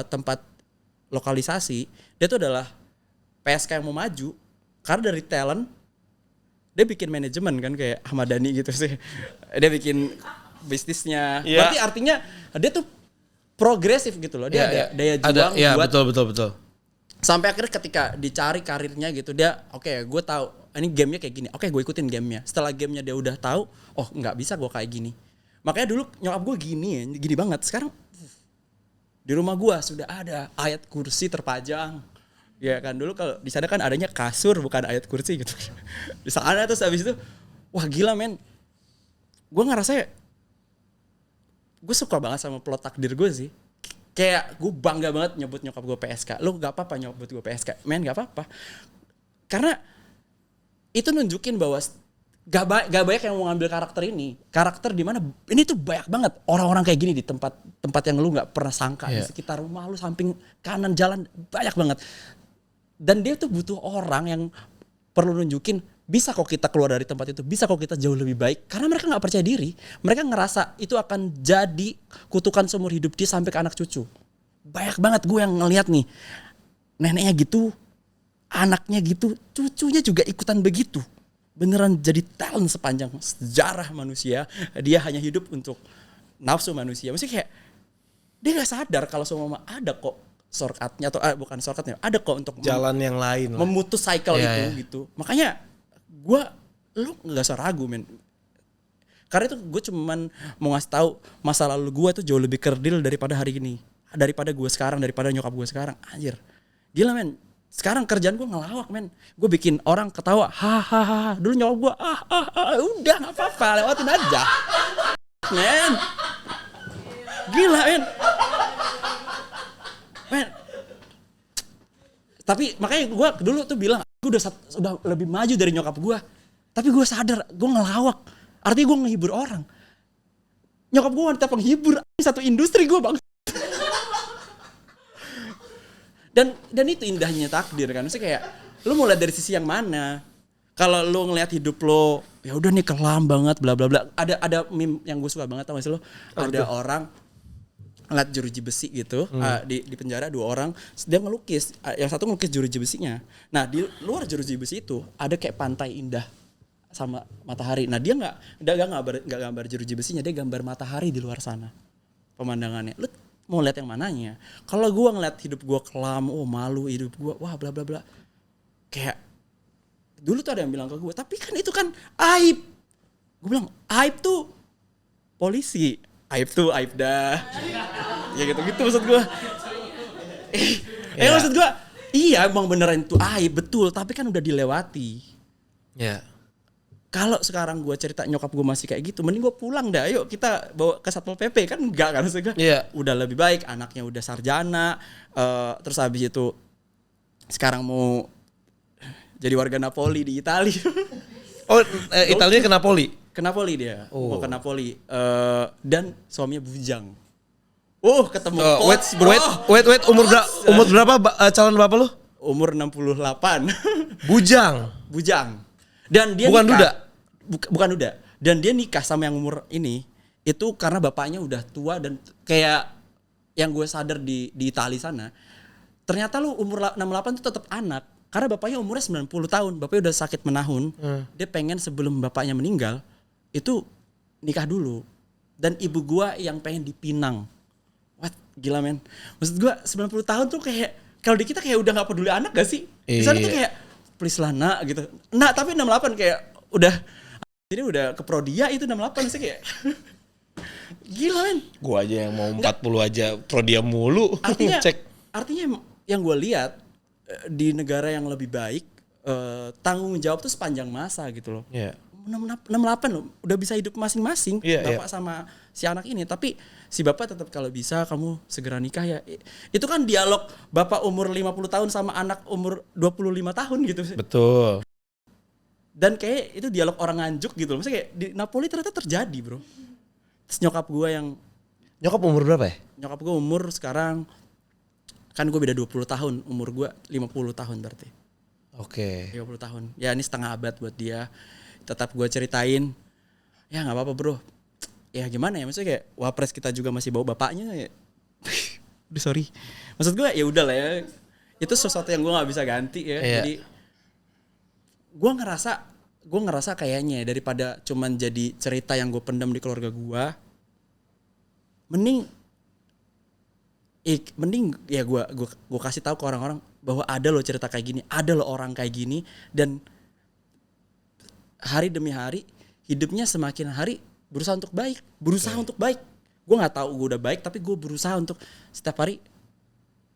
tempat lokalisasi, dia tuh adalah PSK yang mau maju. Karena dari talent dia bikin manajemen kan kayak Ahmad Dhani gitu sih. Dia bikin bisnisnya. Berarti artinya dia tuh progresif gitu loh. Dia ada daya juang buat. Betul. Sampai akhirnya ketika dicari karirnya gitu dia oke, gue tahu ini gamenya kayak gini. Oke, gue ikutin gamenya. Setelah gamenya dia udah tahu, oh nggak bisa gue kayak gini. Makanya dulu nyokap gue gini banget. Sekarang di rumah gue sudah ada ayat kursi terpajang. Ya kan dulu kalau di sana kan adanya kasur bukan ayat kursi gitu. Di sana terus habis itu wah gila men. Gue ngerasa gue suka banget sama plot takdir gue sih. Kayak gue bangga banget nyebut nyokap gue PSK. Lu gak apa-apa nyebut gue PSK. Men gak apa-apa. Karena itu nunjukin bahwa gak banyak yang mau ngambil karakter ini. Karakter di mana ini tuh banyak banget orang-orang kayak gini di tempat yang lu gak pernah sangka. Di sekitar rumah lu, samping kanan jalan banyak banget. Dan dia tuh butuh orang yang perlu nunjukin bisa kok kita keluar dari tempat itu, bisa kok kita jauh lebih baik. Karena mereka gak percaya diri. Mereka ngerasa itu akan jadi kutukan seumur hidup dia sampai ke anak cucu. Banyak banget gue yang ngeliat nih. Neneknya gitu, anaknya gitu, cucunya juga ikutan begitu. Beneran jadi talent sepanjang sejarah manusia. Dia hanya hidup untuk nafsu manusia. Maksudnya kayak dia gak sadar kalau semua ada kok shortcutnya atau bukan shortcutnya, ada kok untuk jalan yang lain memutus cycle itu gitu. Makanya lu nggak usah ragu men. Karena itu gue cuman mau ngasih tahu masa lalu gue tuh jauh lebih kerdil daripada hari ini, daripada gue sekarang, daripada nyokap gue sekarang. Anjir, gila men. Sekarang kerjaan gue ngelawak men. Gue bikin orang ketawa, hahaha. Dulu nyokap gue, udah nggak apa-apa, lewatin aja. Men, gila men. Men. Tapi makanya gue dulu tuh bilang gue udah lebih maju dari nyokap gue. Tapi gue sadar gue ngelawak. Artinya gue ngehibur orang. Nyokap gue wanita penghibur. Satu industri gue bang. Dan itu indahnya takdir kan. Maksudnya kayak lu mau lihat dari sisi yang mana. Kalau lu ngelihat hidup lo ya udah nih kelam banget bla bla bla. Ada meme yang gue suka banget tau gak sih lo? Ada orang ngeliat jeruji besi gitu di penjara 2 orang, dia ngelukis, yang satu ngelukis jeruji besinya. Nah di luar jeruji besi itu ada kayak pantai indah sama matahari. Nah dia nggak gambar jeruji besinya, dia gambar matahari di luar sana pemandangannya. Lu mau lihat yang mananya? Kalau gue ngeliat hidup gue kelam, malu hidup gue, wah bla bla bla. Kayak dulu tuh ada yang bilang ke gue, tapi kan itu kan aib. Gue bilang aib tuh polisi. Aib tuh aib dah. Ya gitu-gitu maksud gue. Maksud gue, iya emang beneran itu aib betul, tapi kan udah dilewati. Ya. Kalau sekarang gue cerita nyokap gue masih kayak gitu, mending gue pulang dah. Ayo kita bawa ke Satpol PP kan enggak kan maksud gue. Udah lebih baik, anaknya udah sarjana, terus habis itu sekarang mau jadi warga Napoli di Italia. Italia ke Napoli. Ke Napoli dia, mau ke Napoli. Dan suaminya bujang. Ketemu coach bro. Wait, umur berapa calon bapak lu? Umur 68. Bujang. Dan dia bukan nikah. duda. Bukan udah. Dan dia nikah sama yang umur ini itu karena bapaknya udah tua dan kayak yang gue sadar di Itali sana. Ternyata lu umur 68 tuh tetap anak. Karena bapaknya umurnya 90 tahun. Bapaknya udah sakit menahun. Dia pengen sebelum bapaknya meninggal itu nikah dulu. Dan ibu gue yang pengen dipinang. What? Gila men. Maksud gue 90 tahun tuh kayak kalau di kita kayak udah gak peduli anak gak sih? Di sana tuh kayak please lah nak gitu. Nak tapi 68 kayak udah ini udah ke prodia itu 68 sih kayak gila men. Gue aja yang mau 40 aja prodia mulu. Artinya yang gue lihat di negara yang lebih baik tanggung jawab tuh sepanjang masa gitu loh. 68 loh udah bisa hidup masing-masing bapak sama si anak ini, tapi si bapak tetap kalau bisa kamu segera nikah ya. Itu kan dialog bapak umur 50 tahun sama anak umur 25 tahun gitu. Betul. Dan kayak itu dialog orang nganjuk gitu loh. Maksudnya kayak di Napoli ternyata terjadi bro. Terus nyokap gue yang... Nyokap umur berapa ya? Nyokap gue umur sekarang... Kan gue beda 20 tahun. Umur gue 50 tahun berarti. Oke. 50 tahun. Ya ini setengah abad buat dia. Tetap gue ceritain. Ya gak apa-apa bro. Ya gimana ya. Maksudnya kayak wapres kita juga masih bawa bapaknya ya. Aduh sorry. Maksud gue ya udah lah ya. Itu sesuatu yang gue gak bisa ganti ya. Jadi... Gue ngerasa kayaknya daripada cuman jadi cerita yang gue pendam di keluarga gue, mending ya gue kasih tahu ke orang-orang bahwa ada loh cerita kayak gini, ada loh orang kayak gini, dan hari demi hari hidupnya semakin hari berusaha untuk baik, gue nggak tahu gue udah baik tapi gue berusaha untuk setiap hari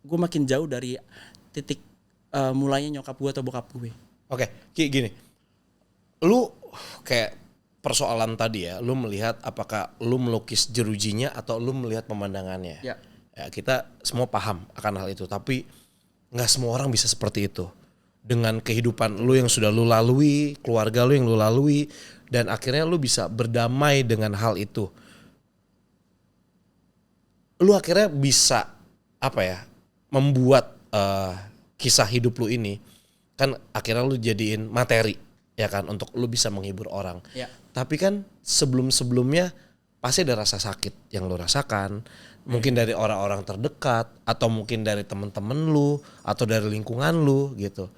gue makin jauh dari titik mulainya nyokap gue atau bokap gue. Oke, Ki gini. Lu kayak persoalan tadi ya, lu melihat apakah lu melukis jerujinya atau lu melihat pemandangannya. Ya, kita semua paham akan hal itu, tapi nggak semua orang bisa seperti itu. Dengan kehidupan lu yang sudah lu lalui, keluarga lu yang lu lalui, dan akhirnya lu bisa berdamai dengan hal itu. Lu akhirnya bisa membuat kisah hidup lu ini kan akhirnya lu jadiin materi ya kan untuk lu bisa menghibur orang. Tapi kan sebelumnya pasti ada rasa sakit yang lu rasakan, mungkin dari orang-orang terdekat atau mungkin dari teman-teman lu atau dari lingkungan lu gitu.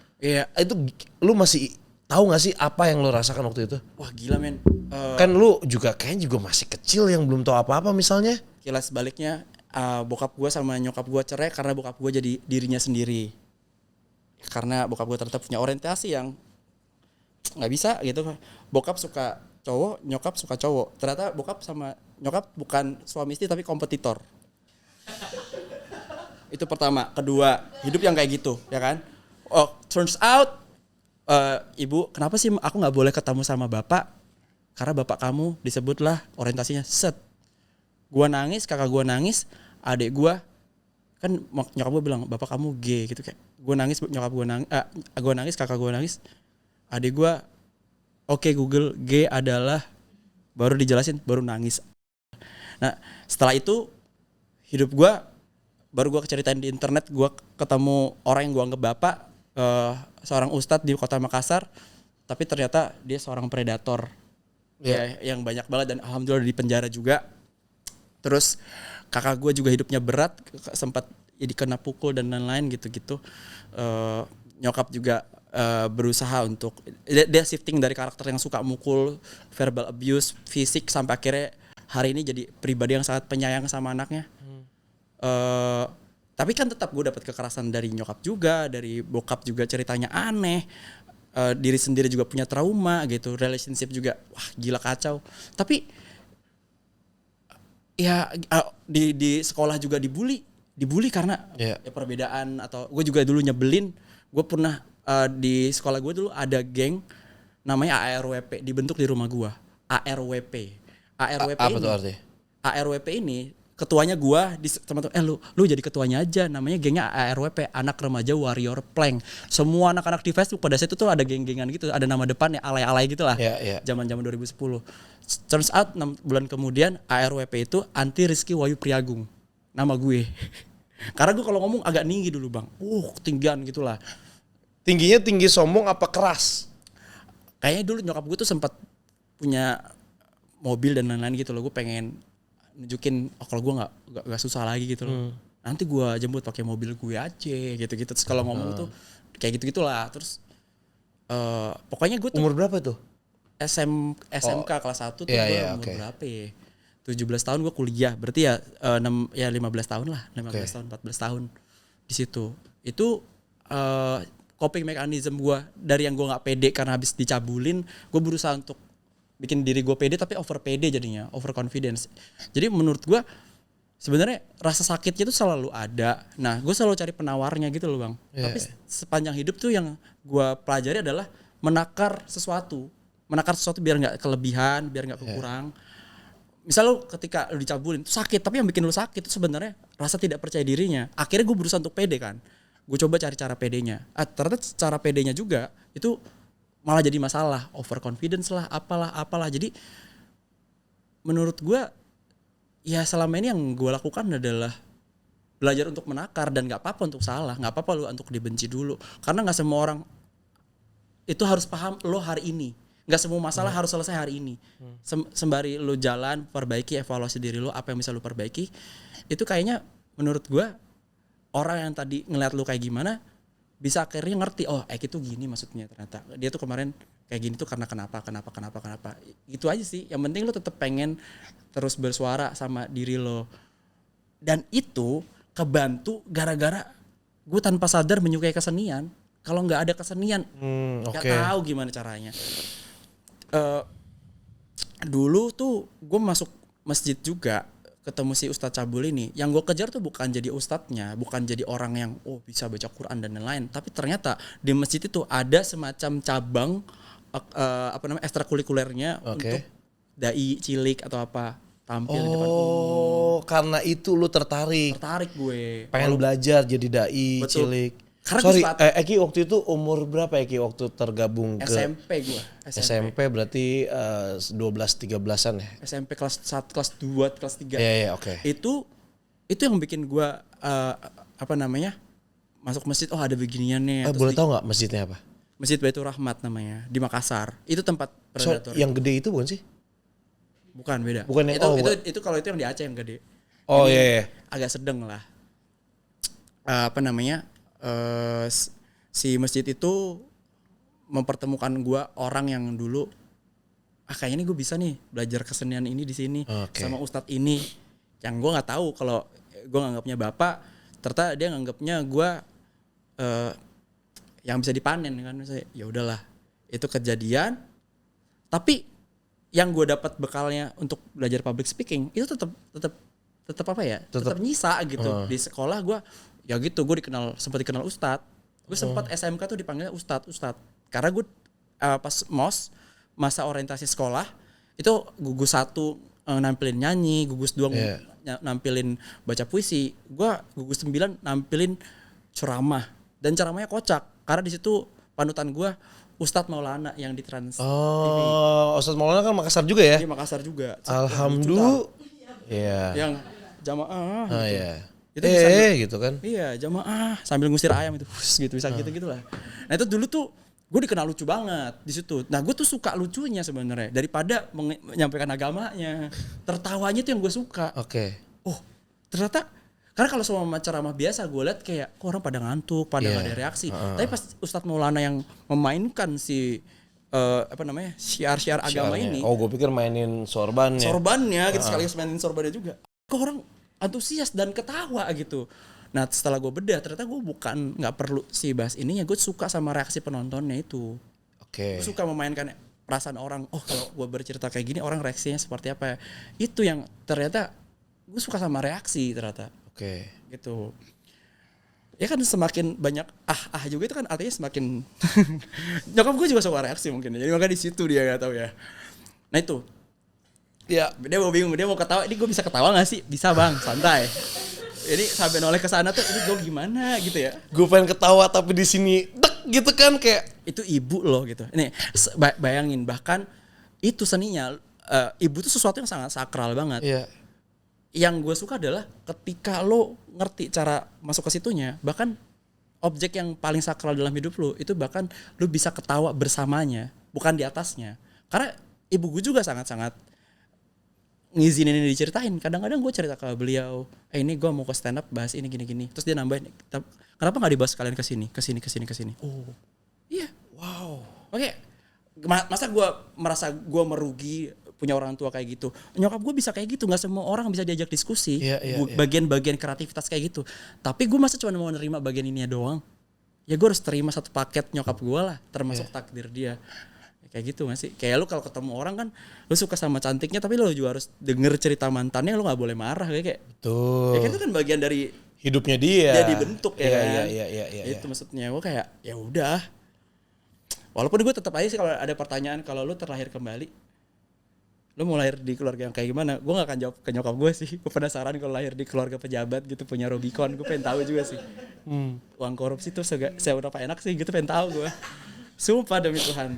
Itu lu masih tahu nggak sih apa yang lu rasakan waktu itu? Wah gila men. Kan lu juga kayaknya juga masih kecil yang belum tahu apa-apa misalnya. Kilas baliknya bokap gue sama nyokap gue cerai karena bokap gue jadi dirinya sendiri. Karena bokap gue ternyata punya orientasi yang nggak bisa gitu. Bokap suka cowok, nyokap suka cowok. Ternyata bokap sama nyokap bukan suami istri tapi kompetitor. Itu pertama. Kedua, hidup yang kayak gitu, ya kan? Oh, turns out ibu, kenapa sih aku nggak boleh ketemu sama bapak? Karena bapak kamu disebutlah orientasinya set. Gua nangis, kakak gua nangis, adik gua kan nyokap gue bilang bapak kamu gay gitu kayak gue nangis, nyokap gue nangis, gue nangis, kakak gue nangis, adik gue oke, Google gay adalah, baru dijelasin baru nangis. Nah setelah itu hidup gue baru gue ceritain di internet, gue ketemu orang yang gue anggap bapak, seorang ustadz di kota Makassar, tapi ternyata dia seorang predator yang banyak banget dan alhamdulillah di penjara juga. Terus kakak gue juga hidupnya berat, sempat jadi kena pukul dan lain-lain gitu-gitu. Nyokap juga berusaha untuk dia shifting dari karakter yang suka mukul, verbal abuse, fisik, sampai akhirnya hari ini jadi pribadi yang sangat penyayang sama anaknya. Tapi kan tetap gue dapat kekerasan dari nyokap juga, dari bokap juga ceritanya aneh. Diri sendiri juga punya trauma gitu, relationship juga wah gila kacau. Tapi ya di sekolah juga dibully karena ya perbedaan, atau gue juga dulu nyebelin. Gue pernah di sekolah gue dulu ada geng namanya ARWP dibentuk di rumah gue. ARWP apa ini, tuh artinya? ARWP ini ketuanya gue di teman-teman, lu jadi ketuanya aja, namanya gengnya ARWP, Anak Remaja Warrior Plank. Semua anak-anak di Facebook pada saat itu tuh ada geng-gengan gitu, ada nama depannya alay-alay gitu lah. Zaman-zaman 2010. Turns out 6 bulan kemudian ARWP itu Anti Rizky Wahyu Priagung, nama gue. Karena gue kalau ngomong agak tinggi dulu bang, ketinggian gitulah. Tingginya tinggi sombong apa keras? Kayaknya dulu nyokap gue tuh sempat punya mobil dan lain-lain gitu loh. Gue pengen nunjukin kalau gue nggak susah lagi gitu loh. Nanti gue jemput pakai mobil gue aja gitu-gitu. Terus kalau ngomong tuh kayak gitu-gitulah. Terus pokoknya gue tuh Umur berapa tuh? SMK kelas 1 tuh gue umur berapa ya? 17 tahun gue kuliah. Berarti ya 15 tahun lah, 15 tahun, 14 tahun di situ. Itu coping mechanism gue dari yang gue nggak pede karena habis dicabulin, gue berusaha untuk bikin diri gue pede tapi over pede jadinya, over confidence. Jadi menurut gue sebenarnya rasa sakitnya itu selalu ada. Nah, gue selalu cari penawarnya gitu loh, Bang. Tapi sepanjang hidup tuh yang gue pelajari adalah menakar sesuatu biar nggak kelebihan, biar nggak kurang. Misal lo ketika lo dicabulin itu sakit, tapi yang bikin lo sakit itu sebenarnya rasa tidak percaya dirinya. Akhirnya gue berusaha untuk pede kan. Gue coba cari cara pedenya. Ternyata cara pedenya juga itu malah jadi masalah, overconfidence lah, apalah. Jadi menurut gue ya selama ini yang gue lakukan adalah belajar untuk menakar dan nggak apa-apa untuk salah, nggak apa-apa lo untuk dibenci dulu. Karena nggak semua orang itu harus paham lo hari ini. Nggak semua masalah harus selesai hari ini. Sembari lo jalan, perbaiki, evaluasi diri lo, apa yang bisa lo perbaiki. Itu kayaknya menurut gue orang yang tadi ngeliat lo kayak gimana bisa akhirnya ngerti, oh itu gini maksudnya ternyata. Dia tuh kemarin kayak gini tuh karena kenapa. Itu aja sih. Yang penting lo tetap pengen terus bersuara sama diri lo. Dan itu kebantu gara-gara gue tanpa sadar menyukai kesenian. Kalau nggak ada kesenian, nggak tahu gimana caranya. Dulu tuh gue masuk masjid juga, ketemu si Ustadz Cabul ini. Yang gue kejar tuh bukan jadi ustadznya, bukan jadi orang yang bisa baca Quran dan lain-lain. Tapi ternyata di masjid itu ada semacam cabang ekstrakurikulernya untuk dai cilik atau apa tampil di depan umum. Karena itu lu tertarik Gue pengen belajar jadi dai cilik. Karena sorry, Eki waktu itu umur berapa Eki waktu tergabung ke SMP gue. SMP berarti 12-13an ya? SMP kelas 1, kelas 2, kelas 3. Iya, Itu yang bikin gue masuk masjid, ada beginian nih. Boleh tahu nggak masjidnya apa? Masjid Baitur Rahmat namanya, di Makassar. Itu tempat predator. Yang gede itu bukan sih? Bukan, beda. Bukan yang, itu kalau itu yang di Aceh yang gede. Oh iya. Agak sedang lah. Si masjid itu mempertemukan gue orang yang dulu kayaknya nih gue bisa nih belajar kesenian ini di sini sama ustadz ini yang gue nggak tahu kalau gue nganggapnya bapak, ternyata dia nganggapnya gue yang bisa dipanen kan. Saya ya udahlah, itu kejadian. Tapi yang gue dapat bekalnya untuk belajar public speaking itu tetap nyisa gitu. Di sekolah gue ya gitu, gue sempat dikenal ustadz. Gue sempat SMK tuh dipanggilnya ustadz. Karena gue pas masa orientasi sekolah itu gugus 1 nampilin nyanyi, gugus 2 nampilin baca puisi, gue gugus 9 nampilin ceramah. Dan ceramahnya kocak karena di situ panutan gue Ustadz Maulana yang di Trans TV. Ustadz Maulana kan Makassar juga ya? Di Makassar juga. Alhamdulillah. Iya. Yang jamaah. Iya. Itu gitu kan? Iya, jamaah sambil ngusir ayam itu, gitu bisa gitu lah. Nah itu dulu tuh gue dikenal lucu banget di situ. Nah gue tuh suka lucunya sebenarnya daripada menyampaikan agamanya. Tertawanya tuh yang gue suka. Oh ternyata karena kalau sama ceramah biasa gue liat kayak orang pada ngantuk, pada nggak ada reaksi. Tapi pas Ustadz Maulana yang memainkan si syiar-syiar agama ini. Oh gue pikir mainin sorbannya. Sorbannya gitu, sekaligus mainin sorbannya juga. Kok orang antusias dan ketawa gitu. Nah setelah gue bedah ternyata gue nggak perlu sih bahas ininya, gue suka sama reaksi penontonnya itu. Gue suka memainkan perasaan orang. Oh kalau gue bercerita kayak gini orang reaksinya seperti apa ya. Itu yang ternyata gue suka sama reaksi ternyata. Gitu. Ya kan semakin banyak juga itu kan artinya semakin nyokap gue juga suka reaksi mungkin. Jadi makanya di situ dia nggak tahu ya. Nah itu. Ya, dia mau bingung, dia mau ketawa, ini gue bisa ketawa gak sih? Bisa bang, santai. Ini sampai noleh ke sana tuh, ini gue gimana gitu ya? Gue pengen ketawa tapi di sini dek gitu kan kayak itu ibu loh gitu. Ini bayangin bahkan itu seninya, ibu tuh sesuatu yang sangat sakral banget. Iya. Yang gue suka adalah ketika lo ngerti cara masuk ke situnya, bahkan objek yang paling sakral dalam hidup lo itu bahkan lo bisa ketawa bersamanya, bukan di atasnya. Karena ibu gue juga sangat-sangat ngizinin ini diceritain. Kadang-kadang gue cerita ke beliau, ini gue mau ke stand up bahas ini gini-gini. Terus dia nambahin, kenapa nggak dibahas kalian ke sini. Oh, iya, wow. Oke, masa gue merasa gue merugi punya orang tua kayak gitu. Nyokap gue bisa kayak gitu, nggak semua orang bisa diajak diskusi. Bagian-bagian kreativitas kayak gitu. Tapi gue masa cuma mau nerima bagian ini doang. Ya gue harus terima satu paket nyokap gue lah, termasuk takdir dia. Kayak gitu gak sih? Kayak lu kalau ketemu orang kan lu suka sama cantiknya tapi lu juga harus denger cerita mantannya, lu gak boleh marah kayak. Betul. Ya itu kan bagian dari hidupnya dia. Dia dibentuk ya kan. Iya. Itu maksudnya gue kayak ya udah. Walaupun gue tetap aja sih kalau ada pertanyaan kalau lu terlahir kembali, lu mau lahir di keluarga yang kayak gimana? Gue gak akan jawab ke nyokap gue sih. Gue penasaran kalau lahir di keluarga pejabat gitu punya Rubicon, gue pengen tahu juga sih. Uang korupsi tuh seberapa enak sih gitu, pengen tahu gue. Sumpah demi Tuhan.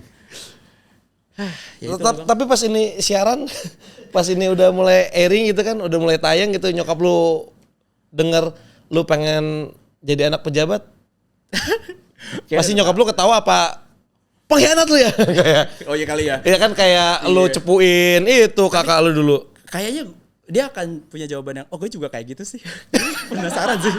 Ya tapi pas ini siaran, pas ini udah mulai airing gitu kan, udah mulai tayang gitu, nyokap lu denger lu pengen jadi anak pejabat, pasti nyokap lu ketawa apa pengkhianat lu ya? Kayak, oh iya kali ya. Iya kan kayak lu cepuin itu kakak lu dulu. Kayaknya dia akan punya jawaban yang, oh gue juga kayak gitu sih. Penasaran sih.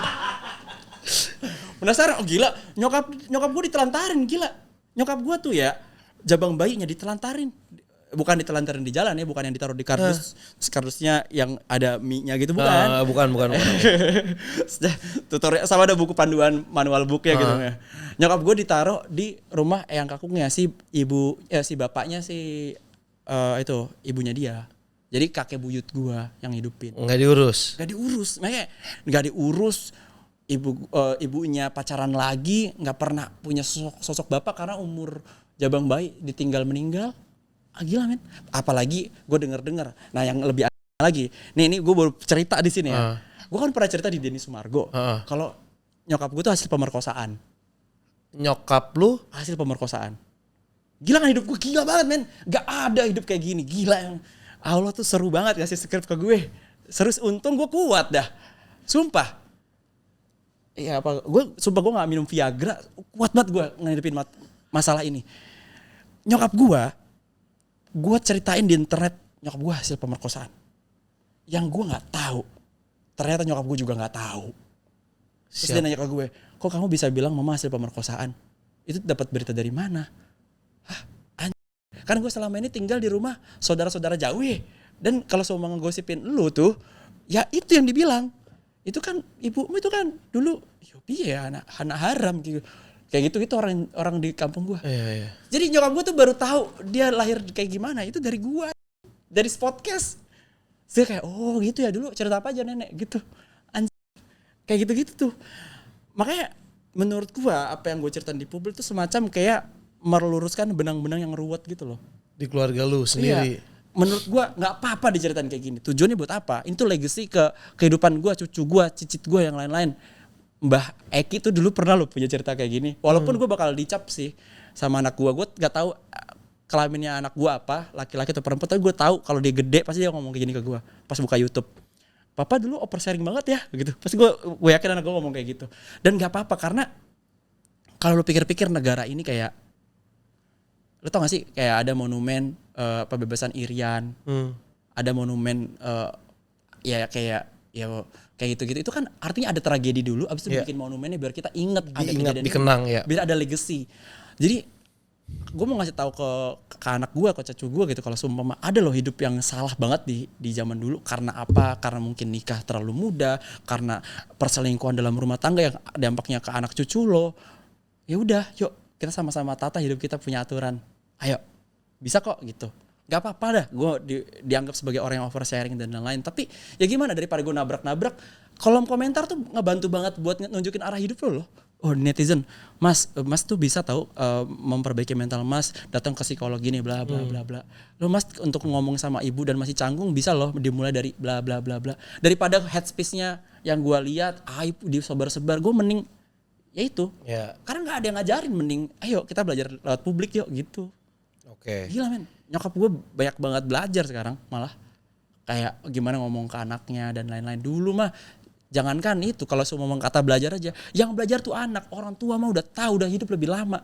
Penasaran, oh gila, nyokap gue ditelantarin, gila. Nyokap gue tuh ya, jabang bayinya ditelantarin. Bukan ditelantarin di jalan ya, bukan yang ditaruh di kardus. Kardusnya yang ada mie-nya gitu, bukan. Bukan. Tutorial sama ada buku panduan manual book ya gitu ya. Nyokap gue ditaruh di rumah eyang kakungnya si bapaknya itu ibunya dia. Jadi kakek buyut gue yang hidupin. Nggak diurus. Makanya nggak diurus. Ibunya pacaran lagi, nggak pernah punya sosok bapak karena umur jabang bayi ditinggal meninggal. Gila men. Apalagi gue denger. Nah yang lebih lagi, nih gue baru cerita di sini ya. Gue kan pernah cerita di Denny Sumargo. Kalau nyokap gue tuh hasil pemerkosaan. Nyokap lu hasil pemerkosaan. Gila kan hidup gue, gila banget men. Gak ada hidup kayak gini. Gila yang Allah tuh seru banget ngasih skrip ke gue. Serius, untung gue kuat dah. Sumpah. Iya apa? Sumpah gue gak minum Viagra. Kuat banget gue ngadepin masalah ini. Nyokap gue ceritain di internet nyokap gue hasil pemerkosaan. Yang gue nggak tahu, ternyata nyokap gue juga nggak tahu. Terus dia nanya ke gue, kok kamu bisa bilang mama hasil pemerkosaan? Itu dapat berita dari mana? Kan gue selama ini tinggal di rumah saudara-saudara jauh ya. Dan kalau semua ngegosipin lu tuh, ya itu yang dibilang. Itu kan ibumu itu kan dulu, ya anak haram gitu. Kayak gitu orang di kampung gue. Iya. Jadi nyokap gue tuh baru tahu dia lahir kayak gimana itu dari gue, dari podcast. Saya kayak oh gitu ya, dulu cerita apa aja nenek gitu. Kayak gitu tuh. Makanya menurut gue apa yang gue ceritain di publik tuh semacam kayak meluruskan benang-benang yang ruwet gitu loh. Di keluarga lu sendiri. Iya. Menurut gue nggak apa-apa diceritain kayak gini. Tujuannya buat apa? Itu legacy ke kehidupan gue, cucu gue, cicit gue yang lain-lain. Mbah Eki tuh dulu pernah lo punya cerita kayak gini. Walaupun gue bakal dicap sih sama anak gue gak tahu kelaminnya anak gue apa, laki-laki atau perempuan. Tapi gue tahu kalau dia gede pasti dia ngomong kayak gini ke gue. Pas buka YouTube, papa dulu oversharing banget ya, gitu. Pasti gue yakin anak gue ngomong kayak gitu. Dan gak apa-apa karena kalau lo pikir-pikir negara ini kayak, lo tau gak sih kayak ada monumen pembebasan Irian, ada monumen kayak gitu-gitu. Itu kan artinya ada tragedi dulu, abis itu bikin monumennya biar kita ingat ada kejadian, dikenang ya. Biar ada legacy. Jadi gue mau ngasih tahu ke anak gue, ke cucu gue gitu, kalau sumpah ada loh hidup yang salah banget di zaman dulu. Karena apa? Karena mungkin nikah terlalu muda, karena perselingkuhan dalam rumah tangga yang dampaknya ke anak cucu lo. Ya udah, yuk kita sama-sama tata hidup kita, punya aturan. Ayo, bisa kok gitu. Gak apa-apa dah gue dianggap sebagai orang yang oversharing dan lain-lain. Tapi ya gimana, daripada gue nabrak-nabrak, kolom komentar tuh ngebantu banget buat nunjukin arah hidup lo loh. Oh netizen, mas tuh bisa tahu memperbaiki mental mas, datang ke psikolog gini bla bla bla bla. Lo mas untuk ngomong sama ibu dan masih canggung bisa loh dimulai dari bla bla bla bla. Daripada headspace-nya yang gue lihat aib disebar-sebar, gue mending ya itu. Yeah. Karena nggak ada yang ngajarin, mending ayo kita belajar lewat publik yuk gitu. Oke. Gila men, nyokap gue banyak banget belajar sekarang malah. Kayak gimana ngomong ke anaknya dan lain-lain. Dulu mah jangankan itu, kalau semua ngomong kata belajar aja. Yang belajar tuh anak, orang tua mah udah tahu, udah hidup lebih lama.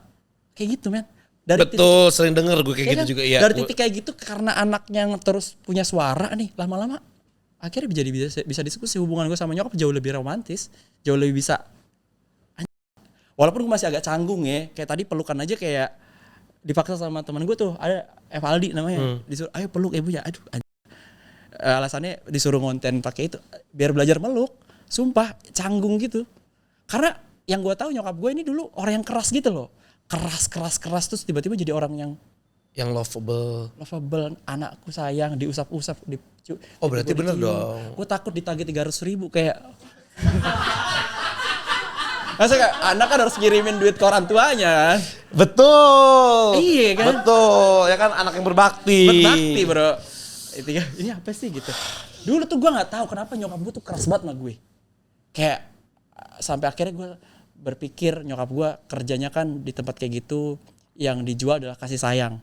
Kayak gitu men. Betul, sering denger gue kayak gitu kan? juga. Iya. Dari titik kayak gitu karena anaknya yang terus punya suara nih, lama-lama akhirnya bisa diskusi. Hubungan gue sama nyokap jauh lebih romantis, jauh lebih bisa. Walaupun gue masih agak canggung ya, kayak tadi pelukan aja kayak dipaksa sama teman gue tuh, ada Evaldi namanya, disuruh ayo peluk ibunya, aduh. Alasannya disuruh ngonten pakai itu biar belajar meluk. Sumpah canggung gitu. Karena yang gue tahu nyokap gue ini dulu orang yang keras gitu loh. Keras terus tiba-tiba jadi orang yang lovable, anakku sayang, diusap-usap, oh berarti bener dong. Gue takut ditagih 300.000 kayak. Masa kayak anak kan harus ngirimin duit ke orang tuanya. Betul. Iya kan? Betul. Ya kan anak yang berbakti. Berbakti bro. Itu ya, ini apa sih gitu. Dulu tuh gue nggak tahu kenapa nyokap gue tuh keras banget sama gue. Kayak sampai akhirnya gue berpikir nyokap gue kerjanya kan di tempat kayak gitu, yang dijual adalah kasih sayang.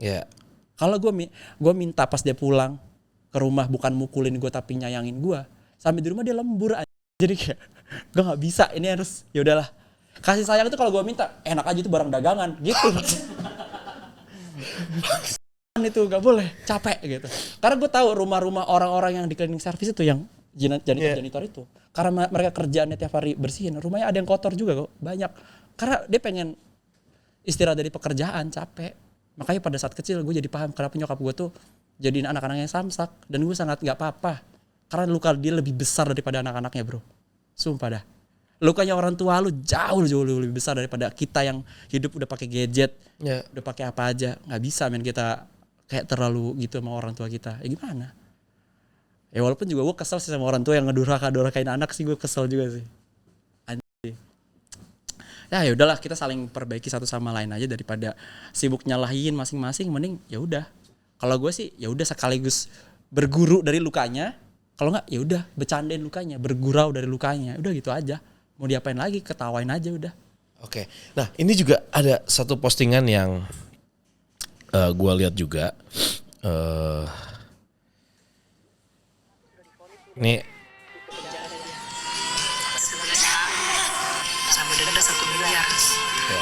Iya. Kalau gue minta pas dia pulang ke rumah bukan mukulin gue tapi nyayangin gue, sampai di rumah dia lembur aja. Jadi kayak gue nggak bisa, ini harus ya udahlah. Kasih sayang itu kalau gue minta enak aja itu barang dagangan gitu. Itu nggak boleh, capek gitu. Karena gue tahu rumah-rumah orang-orang yang di cleaning service itu yang janitor itu, karena mereka kerjaannya tiap hari bersihin, rumahnya ada yang kotor juga kok, banyak. Karena dia pengen istirahat dari pekerjaan, capek. Makanya pada saat kecil gue jadi paham kenapa nyokap gue tuh jadiin anak-anaknya samsak, dan gue sangat nggak apa-apa. Karena luka dia lebih besar daripada anak-anaknya bro, sumpah dah. Lukanya orang tua lu jauh lebih besar daripada kita yang hidup udah pakai gadget, udah pakai apa aja, nggak bisa men kita kayak terlalu gitu sama orang tua kita. Ya gimana? Ya walaupun juga gue kesel sih sama orang tua yang ngedurhaka-durhakain anak sih, gue kesel juga sih. Anjir. Ya udahlah, kita saling perbaiki satu sama lain aja daripada sibuk nyalahin masing-masing. Mending ya udah. Kalau gue sih ya udah sekaligus berguru dari lukanya. Kalau enggak ya udah bercandain lukanya, bergurau dari lukanya. Udah gitu aja. Mau diapain lagi, ketawain aja udah. Oke. Nah, ini juga ada satu postingan yang gue lihat juga. Ini sama denda 1 miliar. ya.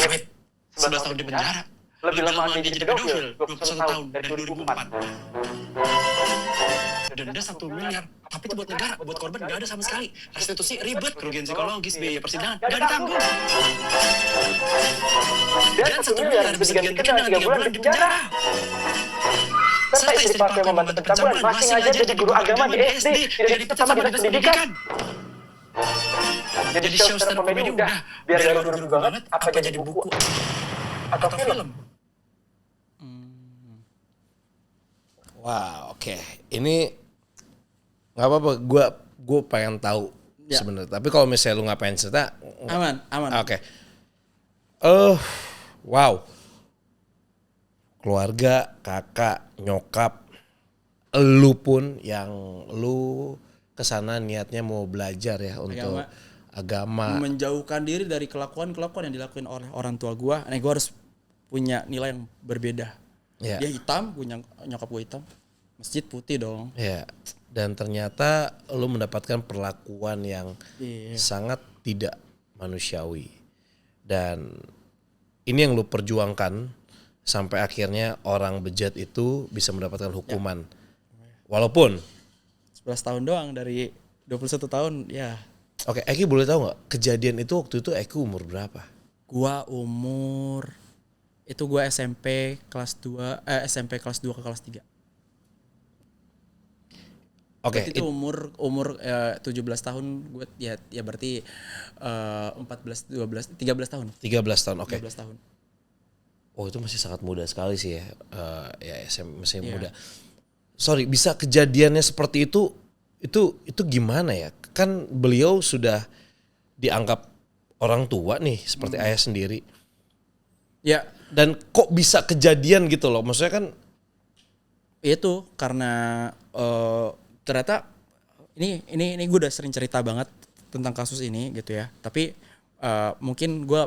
Wait, 11 tahun di penjara. Lebih lama dia jadi pedofil, 21 tahun dari 2004. Denda 1 miliar, tapi itu buat negara, buat korban gak ada sama sekali. Restitusi ribet, kerugian psikologis, biaya persidangan gak ditanggung. Dan 1 miliar bisa digantikan dengan 3 bulan di penjara. Serta istri pakai membantu pencabulan masih ngajar jadi guru agama di SD, tidak dipecat sama dinas pendidikan. Jadi show stand up comedy udah, biar gak dulu banget, apa jadi buku atau film. Wow, oke. Ini nggak apa-apa. Gue pengen tahu sebenarnya. Tapi kalau misalnya lu nggak pengen cerita, Aman. Oke. Wow. Keluarga, kakak, nyokap, lu pun yang lu kesana niatnya mau belajar ya untuk agama. Menjauhkan diri dari kelakuan-kelakuan yang dilakuin oleh orang tua gue. Nah, gue harus punya nilai yang berbeda. Ya. Dia hitam, nyokap gue hitam. Masjid putih dong. Ya. Dan ternyata lu mendapatkan perlakuan yang sangat tidak manusiawi. Dan ini yang lu perjuangkan sampai akhirnya orang bejat itu bisa mendapatkan hukuman. Walaupun 11 tahun doang dari 21 tahun ya. Oke, Eki boleh tahu nggak kejadian itu waktu itu Eki umur berapa? Gua SMP kelas 2 ke kelas 3. Oke, Itu umur 17 tahun gue ya berarti 13 tahun. 13 tahun. Oke. 13 tahun. Oh, itu masih sangat muda sekali sih ya. Masih muda. Sorry, bisa kejadiannya seperti itu gimana ya? Kan beliau sudah dianggap orang tua nih seperti ayah sendiri. Ya, dan kok bisa kejadian gitu loh. Maksudnya kan itu karena ternyata ini gue udah sering cerita banget tentang kasus ini gitu ya. Tapi mungkin gue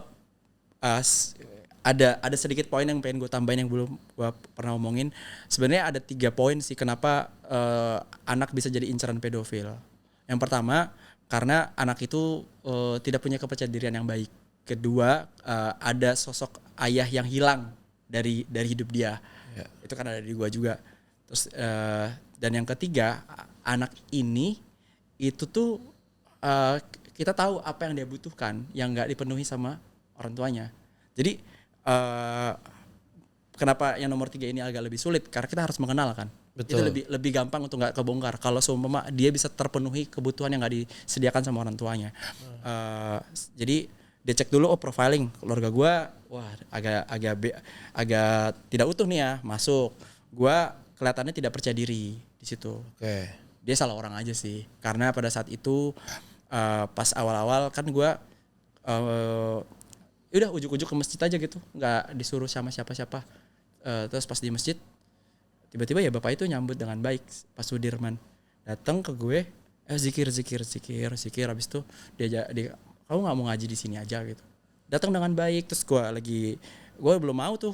ada sedikit poin yang pengen gue tambahin yang belum gue pernah omongin. Sebenarnya ada 3 poin sih kenapa anak bisa jadi incaran pedofil. Yang pertama, karena anak itu tidak punya kepercayaan dirian yang baik. Kedua, ada sosok ayah yang hilang dari hidup dia. Yeah. Itu kan ada di gue juga. Terus dan yang ketiga, anak ini itu tuh kita tahu apa yang dia butuhkan yang nggak dipenuhi sama orang tuanya. Jadi kenapa yang nomor 3 ini agak lebih sulit? Karena kita harus mengenal kan. Betul. Itu lebih gampang untuk nggak kebongkar. Kalau seumpama dia bisa terpenuhi kebutuhan yang nggak disediakan sama orang tuanya. Jadi dia cek dulu, profiling keluarga gue, wah agak tidak utuh nih ya, masuk. Gue kelihatannya tidak percaya diri di situ. Oke. Dia salah orang aja sih. Karena pada saat itu pas awal-awal kan gue udah ujuk-ujuk ke masjid aja gitu, nggak disuruh sama siapa-siapa. Terus pas di masjid, tiba-tiba ya bapak itu nyambut dengan baik, Pak Sudirman datang ke gue, zikir. Habis itu dia kamu nggak mau ngaji di sini aja gitu. Datang dengan baik, terus gue belum mau tuh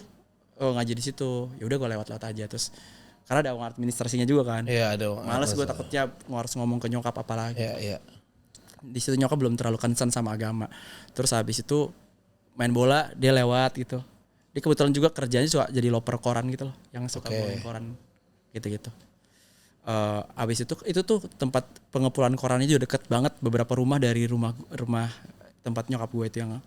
ngaji di situ. Ya udah gue lewat aja terus. Karena ada uang administrasinya juga kan. Iya, ada. Males gue takutnya harus ngomong ke nyokap apa lagi. Iya. Di situ nyokap belum terlalu concern sama agama. Terus habis itu main bola, dia lewat gitu. Dia kebetulan juga kerjanya suka jadi loper koran gitu loh, yang suka bawain koran gitu-gitu. Abis itu tuh tempat pengepulauan korannya juga deket banget, beberapa rumah dari rumah tempat nyokap gue itu yang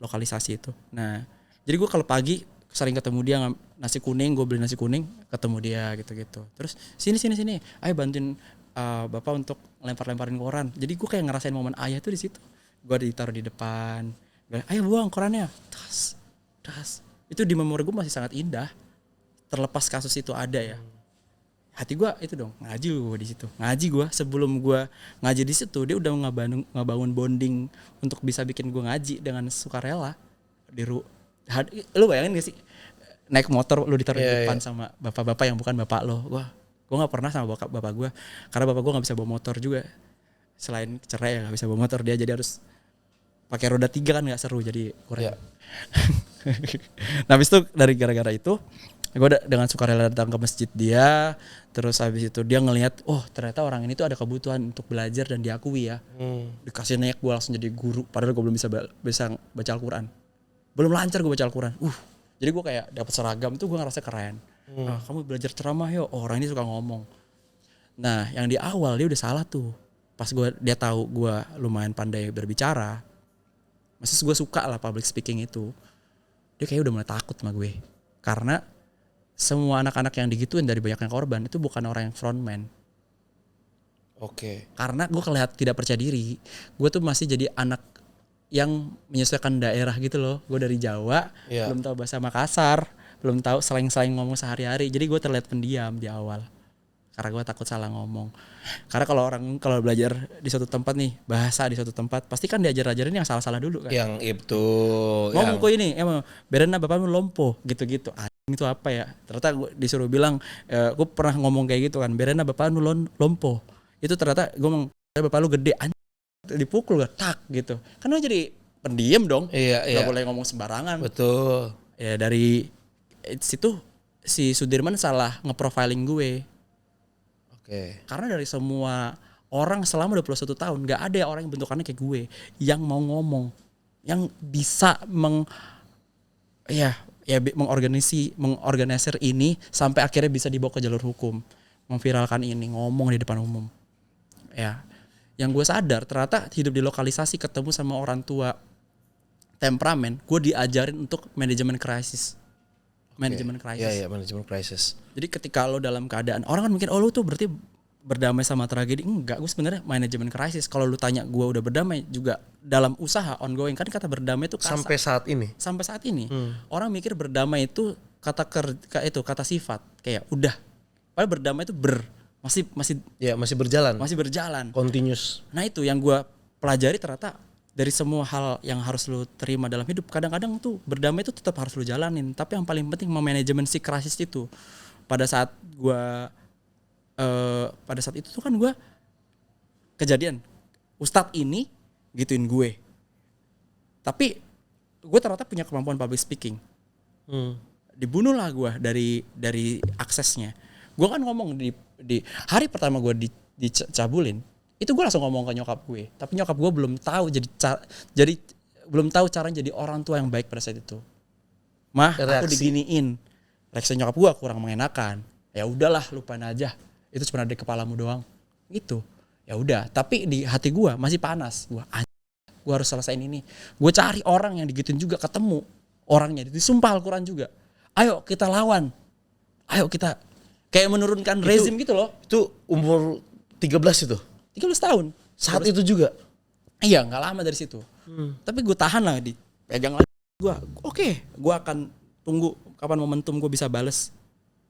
lokalisasi itu. Nah, jadi gue kalau pagi sering ketemu dia nasi kuning, gue beli nasi kuning, ketemu dia gitu-gitu. Terus sini, ayo bantuin bapak untuk lempar-lemparin koran. Jadi gue kayak ngerasain momen ayah tuh di situ. Gue ditaruh di depan. Ayo buang korannya, tas. Itu di memori gue masih sangat indah. Terlepas kasus itu ada ya, hati gue itu dong ngaji gue di situ. Ngaji gue sebelum gue ngaji di situ dia udah ngebangun bonding untuk bisa bikin gue ngaji dengan sukarela. Lu bayangin gak sih naik motor lu ditaruh di depan sama bapak-bapak yang bukan bapak lo. Gue nggak pernah sama bapak gue karena bapak gue nggak bisa bawa motor juga. Selain cerai ya nggak bisa bawa motor dia, jadi harus pakai roda 3 kan nggak seru, jadi kurang. Nah habis itu dari gara-gara itu gue dengan sukarela datang ke masjid dia. Terus habis itu dia ngelihat, ternyata orang ini tuh ada kebutuhan untuk belajar dan diakui ya. Dikasih naik gue langsung jadi guru, padahal gue belum bisa baca Al-Quran, belum lancar gue baca Al-Quran. Jadi gue kayak dapat seragam tuh gue ngerasa keren. Kamu belajar ceramah yo, orang ini suka ngomong. Nah yang di awal dia udah salah tuh. Pas dia tahu gue lumayan pandai berbicara, maksud gue suka lah public speaking itu, dia kayak udah mulai takut sama gue. Karena semua anak-anak yang digituin dari banyaknya korban itu bukan orang yang frontman. Oke. Karena gue kelihatan tidak percaya diri. Gue tuh masih jadi anak yang menyesuaikan daerah gitu loh. Gue dari Jawa, belum tahu bahasa Makassar, belum tahu slang-slang ngomong sehari-hari. Jadi gue terlihat pendiam di awal. Karena gue takut salah ngomong. Karena kalau belajar di suatu tempat nih, bahasa di suatu tempat, pasti kan diajarin yang salah-salah dulu kan. Yang itu. Ngomong kok ini, emang berena bapakmu lompo gitu-gitu. Itu apa ya? Ternyata gue disuruh bilang, gue pernah ngomong kayak gitu kan, berena bapakmu lompo. Itu ternyata gue ngomong, bapak lu gede, dipukul gak? Tak gitu. Kan lo jadi pendiam dong. Gak boleh ngomong sembarangan. Betul. Ya dari situ si Sudirman salah ngeprofiling gue. Karena dari semua orang selama 21 tahun gak ada orang yang bentukannya kayak gue yang mau ngomong, yang bisa mengorganisir ini sampai akhirnya bisa dibawa ke jalur hukum, memviralkan ini, ngomong di depan umum. Ya, yang gue sadar ternyata hidup di lokalisasi ketemu sama orang tua temperamen, gue diajarin untuk manajemen krisis. Manajemen krisis. Iya, manajemen krisis. Jadi ketika lo dalam keadaan, orang kan mikir, lo tuh berarti berdamai sama tragedi. Enggak, gue sebenarnya manajemen krisis. Kalau lu tanya gue udah berdamai juga dalam usaha ongoing, kan kata berdamai itu kasar. Sampai saat ini. Orang mikir berdamai itu kata sifat, kayak udah. Padahal berdamai itu masih berjalan. Continuous. Nah itu yang gue pelajari ternyata. Dari semua hal yang harus lu terima dalam hidup, kadang-kadang tuh berdamai itu tetap harus lu jalanin. Tapi yang paling penting memanajemen si krisis itu. Pada saat itu tuh kan gue kejadian ustadz ini gituin gue. Tapi gue ternyata punya kemampuan public speaking. Dibunuh lah gue dari aksesnya. Gue kan ngomong di hari pertama gue dicabulin, itu gue langsung ngomong ke nyokap gue. Tapi nyokap gue belum tahu jadi belum tahu caranya jadi orang tua yang baik pada saat itu. Mah, aku diginiin. Reaksi nyokap gue kurang mengenakan. Ya udahlah, lupain aja. Itu cuma ada di kepalamu doang. Gitu. Ya udah, tapi di hati gue masih panas. Gue harus selesaiin ini. Gue cari orang yang digituin juga, ketemu orangnya, disumpah Al-Quran juga. Ayo kita lawan. Ayo kita kayak menurunkan rezim gitu loh. Itu umur 13 itu? 13 tahun. Saat itu juga? Iya, gak lama dari situ. Tapi gue tahan lah, dipegang lagi. Oke, gue akan tunggu kapan momentum gue bisa bales.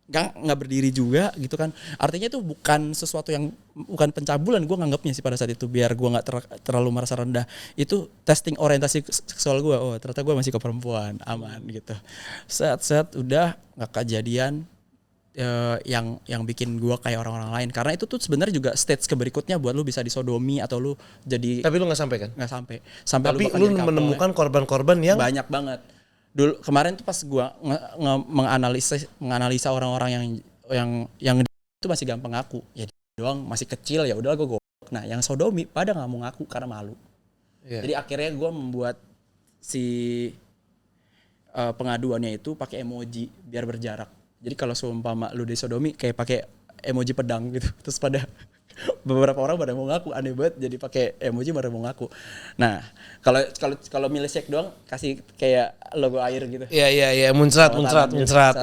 Nggak berdiri juga gitu kan. Artinya itu bukan sesuatu yang, bukan pencabulan gue nganggapnya sih pada saat itu, biar gue nggak terlalu merasa rendah. Itu testing orientasi seksual gue. Oh ternyata gue masih ke perempuan, aman gitu. Set udah nggak kejadian yang bikin gue kayak orang-orang lain. Karena itu tuh sebenarnya juga stage berikutnya buat lu bisa disodomi atau lu jadi. Tapi lu nggak sampai kan? Nggak sampai. Tapi lu menemukan korban-korban yang banyak banget. Dulu kemarin tuh pas gua menganalisa orang-orang yang itu masih gampang ngaku. Ya doang masih kecil, ya udah gua goblok. Nah, yang sodomi pada enggak mau ngaku karena malu. Yeah. Jadi akhirnya gua membuat si pengaduannya itu pakai emoji biar berjarak. Jadi kalau seumpama lu disodomi kayak pakai emoji pedang gitu. Terus pada beberapa orang pada mau ngaku, aneh banget jadi pakai emoji pada mau ngaku. Nah, kalau milishake doang kasih kayak logo air gitu. Iya, muncrat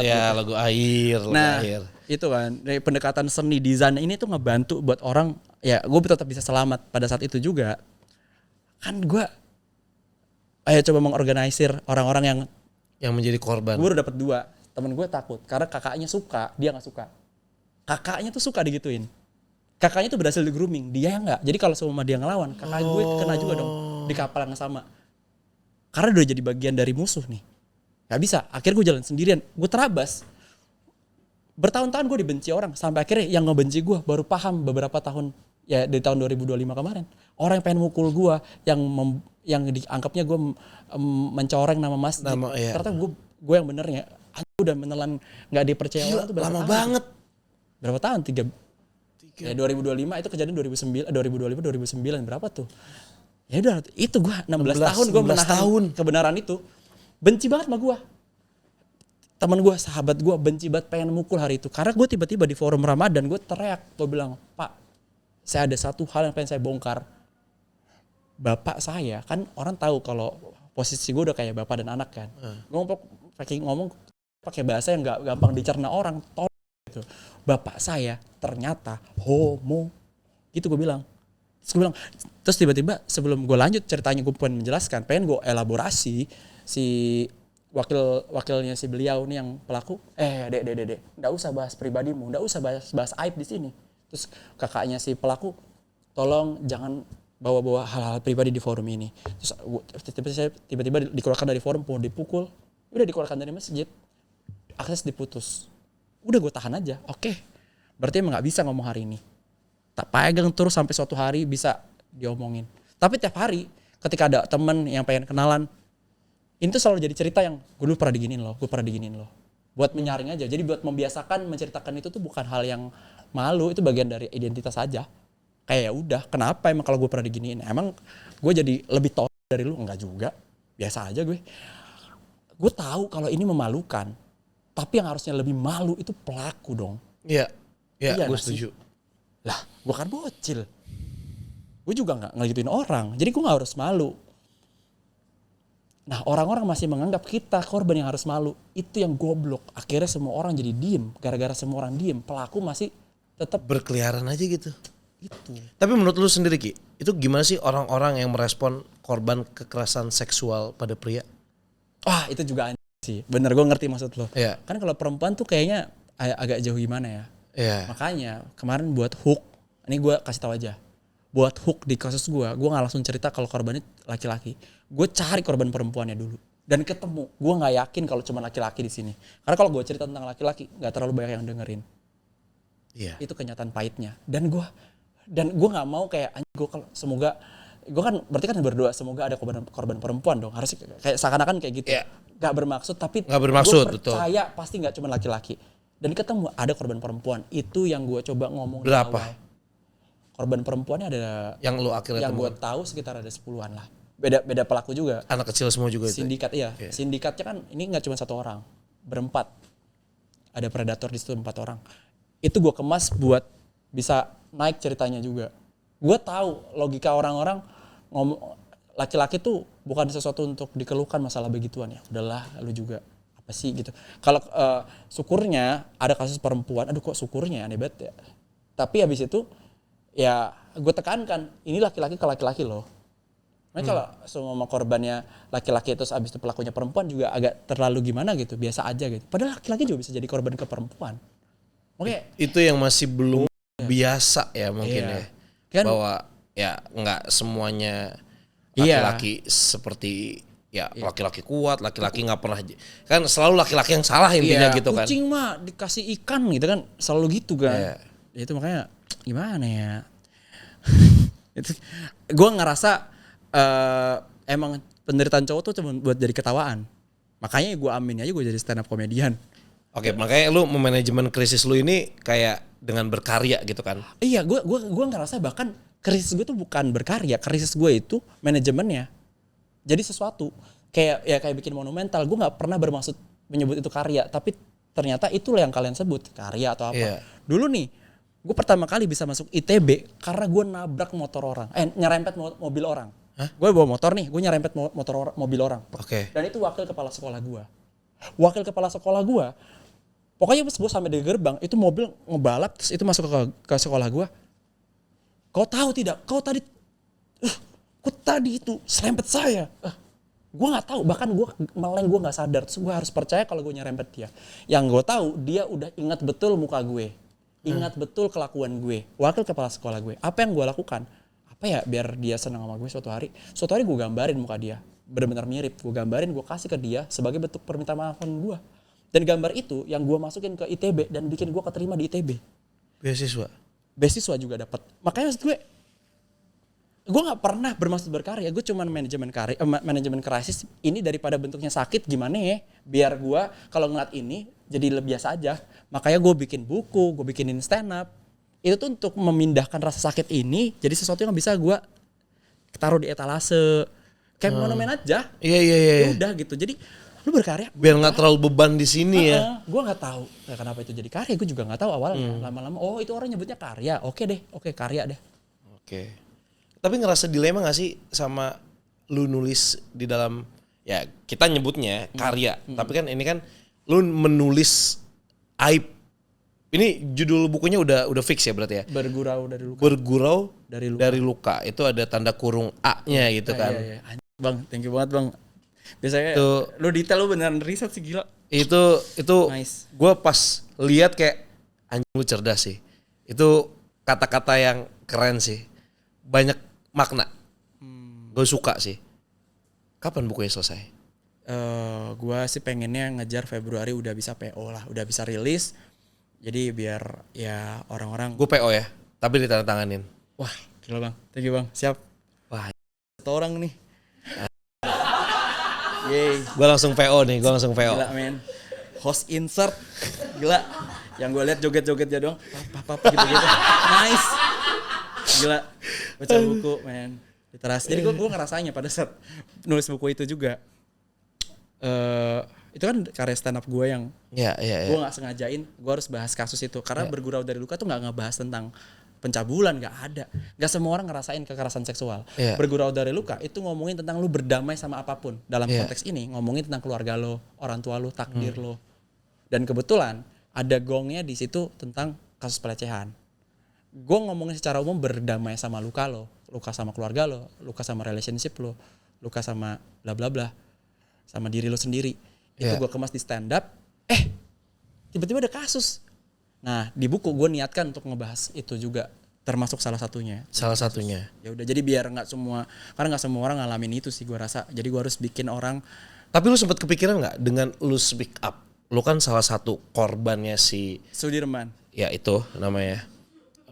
ya, logo air. Nah, itu kan dari pendekatan seni desain ini tuh ngebantu buat orang ya, gue tetap bisa selamat pada saat itu juga. Kan gue coba mengorganisir orang-orang yang menjadi korban. Gue udah dapet 2, temen gue takut karena kakaknya suka, dia nggak suka. Kakaknya tuh suka digituin. Kakaknya tuh berhasil di grooming, dia enggak. Jadi kalau semua dia ngelawan, kakak gue kena juga dong di kapal yang sama. Karena udah jadi bagian dari musuh nih. Gak bisa, akhirnya gue jalan sendirian. Gue terabas. Bertahun-tahun gue dibenci orang. Sampai akhirnya yang ngebenci gue baru paham beberapa tahun. Ya dari tahun 2025 kemarin. Orang yang pengen mukul gue, yang dianggapnya gue mencoreng nama masjid. Iya. Ternyata gue yang benernya. Aku udah menelan gak dipercaya orang tuh berapa lama tahun. Banget. Berapa tahun? 3. Ya 2025 itu kejadian 2025 2009 berapa tuh? Ya udah itu gue 16 tahun gue menahan kebenaran itu. Benci banget sama gue. Temen gue, sahabat gue benci banget pengen mukul hari itu. Karena gue tiba-tiba di forum Ramadan gue teriak, gue bilang, "Pak, saya ada satu hal yang pengen saya bongkar. Bapak saya kan orang tahu kalau posisi gue udah kayak bapak dan anak kan. Gue ngomong pakai bahasa yang gak gampang dicerna orang. Gitu. Bapak saya ternyata homo." Gitu gue bilang. Terus tiba-tiba sebelum gue lanjut ceritanya, gue pengen menjelaskan, pengen gue elaborasi si wakilnya si beliau nih yang pelaku. Dek, nggak usah bahas pribadimu, nggak usah bahas aib di sini. Terus kakaknya si pelaku, tolong jangan bawa-bawa hal-hal pribadi di forum ini. Terus tiba-tiba dikeluarkan dari forum, mau dipukul, udah dikeluarkan dari masjid, akses diputus. Udah gue tahan aja, oke. Berarti emang gak bisa ngomong hari ini. Tak pegang terus sampai suatu hari bisa diomongin. Tapi tiap hari ketika ada temen yang pengen kenalan, ini tuh selalu jadi cerita yang gue dulu pernah diginiin loh. Buat menyaring aja. Jadi buat membiasakan menceritakan itu tuh bukan hal yang malu, itu bagian dari identitas aja. Kayak ya udah, kenapa emang kalau gue pernah diginiin? Emang gue jadi lebih tahu dari lu? Enggak juga. Biasa aja gue. Gue tahu kalau ini memalukan. Tapi yang harusnya lebih malu itu pelaku dong. Iya, gue setuju. Lah, gue kan bocil. Gue juga gak ngegituin orang. Jadi gue gak harus malu. Nah, orang-orang masih menganggap kita korban yang harus malu. Itu yang goblok. Akhirnya semua orang jadi diem. Gara-gara semua orang diem, pelaku masih tetap berkeliaran aja gitu. Itu. Tapi menurut lu sendiri Ki, itu gimana sih orang-orang yang merespon korban kekerasan seksual pada pria? Wah, itu juga sih. Bener, gue ngerti maksud lo. Iya. Kan kalau perempuan tuh kayaknya agak jauh gimana ya. Iya. Makanya kemarin buat hook, ini gue kasih tahu aja. Buat hook di kasus gue gak langsung cerita kalau korbannya laki-laki. Gue cari korban perempuannya dulu. Dan ketemu. Gue gak yakin kalau cuma laki-laki di sini. Karena kalau gue cerita tentang laki-laki, gak terlalu banyak yang dengerin. Iya. Itu kenyataan pahitnya. Dan gue gak mau kayak, gue kalau semoga gue kan berarti kan berdoa semoga ada korban perempuan dong, harus kayak seakan-akan kayak gitu. Gak bermaksud, tapi nggak bermaksud, gue percaya betul. Pasti gak cuma laki-laki. Dan ketemu ada korban perempuan, itu yang gue coba ngomong. Berapa? Korban perempuannya ada yang lu akhirnya yang gue tahu sekitar ada 10-an lah. Beda pelaku juga. Anak kecil semua juga itu. Sindikat iya. Sindikatnya kan ini nggak cuma 1 orang, berempat. Ada predator di situ 4 orang. Itu gue kemas buat bisa naik ceritanya juga. Gue tahu logika orang-orang ngomong laki-laki tuh bukan sesuatu untuk dikeluhkan masalah begituan ya. Udahlah lu juga apa sih gitu. Kalau syukurnya ada kasus perempuan, aduh kok syukurnya aneh banget ya. Tapi habis itu ya gue tekankan ini laki-laki ke laki-laki loh. Nah kalau semua korbannya laki-laki terus abis itu pelakunya perempuan juga agak terlalu gimana gitu, biasa aja gitu. Padahal laki-laki juga bisa jadi korban ke perempuan. Oke. Itu yang masih belum biasa ya mungkin ya. Kan, bahwa ya nggak semuanya laki-laki seperti ya laki-laki kuat, laki-laki nggak pernah kan selalu laki-laki yang salah intinya gitu kan. Kucing mah dikasih ikan gitu kan, selalu gitu kan. Ya itu makanya gimana ya? Itu gue ngerasa emang penderitaan cowok tuh cuma buat jadi ketawaan. Makanya gue amin aja gue jadi stand up comedian. Oke, makanya lu memanajemen krisis lu ini kayak dengan berkarya gitu kan? Iya, gue ngerasa bahkan krisis gue tuh bukan berkarya, krisis gue itu manajemennya. Jadi sesuatu kayak bikin monumental, gue nggak pernah bermaksud menyebut itu karya, tapi ternyata itulah yang kalian sebut karya atau apa. Dulu nih, gue pertama kali bisa masuk ITB karena gue nabrak motor orang, nyerempet mobil orang. Gue bawa motor nih, gue nyerempet mobil orang. Dan itu wakil kepala sekolah gue. Wakil kepala sekolah gue, pokoknya pas gue sampai di gerbang, itu mobil ngebalap, terus itu masuk ke sekolah gue. Kau tahu tidak? Kau tadi itu serempet saya. Gue nggak tahu, bahkan gue meleng, gue nggak sadar. Terus gue harus percaya kalau gue nyerempet dia. Yang gue tahu dia udah ingat betul muka gue, ingat betul kelakuan gue. Wakil kepala sekolah gue. Apa yang gue lakukan? Apa ya biar dia senang sama gue suatu hari gue gambarin muka dia. Benar-benar mirip, gue gambarin, gue kasih ke dia sebagai bentuk permintaan maafan gue. Dan gambar itu yang gue masukin ke ITB dan bikin gue keterima di ITB. Beasiswa juga dapat. Makanya maksud gue nggak pernah bermaksud berkarya, gue cuman manajemen krisis ini daripada bentuknya sakit gimana ya, biar gue kalau ngeliat ini jadi lebih biasa aja. Makanya gue bikin buku, gue bikinin stand up. Itu tuh untuk memindahkan rasa sakit ini jadi sesuatu yang bisa gue taruh di etalase. Kayak monumen aja. Iya. Udah gitu. Jadi lu berkarya. Biar nggak terlalu beban di sini ya. Gue nggak tahu kenapa itu jadi karya. Gue juga nggak tahu awalnya. Lama-lama, oh itu orang nyebutnya karya. Oke karya deh. Oke. Tapi ngerasa dilema nggak sih sama lu nulis di dalam ya kita nyebutnya karya. Tapi kan ini kan lu menulis aib. Ini judul bukunya udah fix ya berarti ya. Bergurau dari luka. Bergurau dari luka. Itu ada tanda kurung A-nya gitu kan. Iya. Bang, thank you banget bang. Biasanya itu, lu detail, lu beneran riset sih gila. Itu nice. Gue pas lihat kayak anjing lu cerdas sih. Itu kata-kata yang keren sih. Banyak makna. Gue suka sih. Kapan bukunya selesai? Gue sih pengennya ngejar Februari udah bisa PO lah, udah bisa rilis. Jadi biar ya orang-orang. Gue PO ya, tapi ditandatanganin. Wah, gila bang. Thank you bang. Siap. Wah, satu orang nih. Yeay. Gue langsung PO nih, Gila men. Host insert. Gila. Yang gue lihat joget-jogetnya doang. Papa gitu-gitu. Nice. Gila. Baca buku men. Literasi. Jadi gue ngerasainnya pada saat nulis buku itu juga. Itu kan karya stand up gue yang gue nggak sengajain gue harus bahas kasus itu karena bergurau dari luka tuh nggak ngebahas tentang pencabulan, nggak semua orang ngerasain kekerasan seksual. Bergurau dari luka itu ngomongin tentang lu berdamai sama apapun. Dalam konteks ini ngomongin tentang keluarga lo, orang tua lo, takdir lo. Dan kebetulan ada gongnya di situ tentang kasus pelecehan. Gue ngomongin secara umum berdamai sama luka lo, luka sama keluarga lo, luka sama relationship lo, luka sama bla bla bla, sama diri lo sendiri. Itu gue kemas di stand up, tiba-tiba ada kasus. Nah di buku gue niatkan untuk ngebahas itu juga, termasuk salah satunya. Ya udah, jadi biar nggak semua, karena nggak semua orang ngalamin itu sih gue rasa. Jadi gue harus bikin orang. Tapi lu sempat kepikiran nggak dengan lu speak up? Lu kan salah satu korbannya si Sudirman. Ya itu namanya.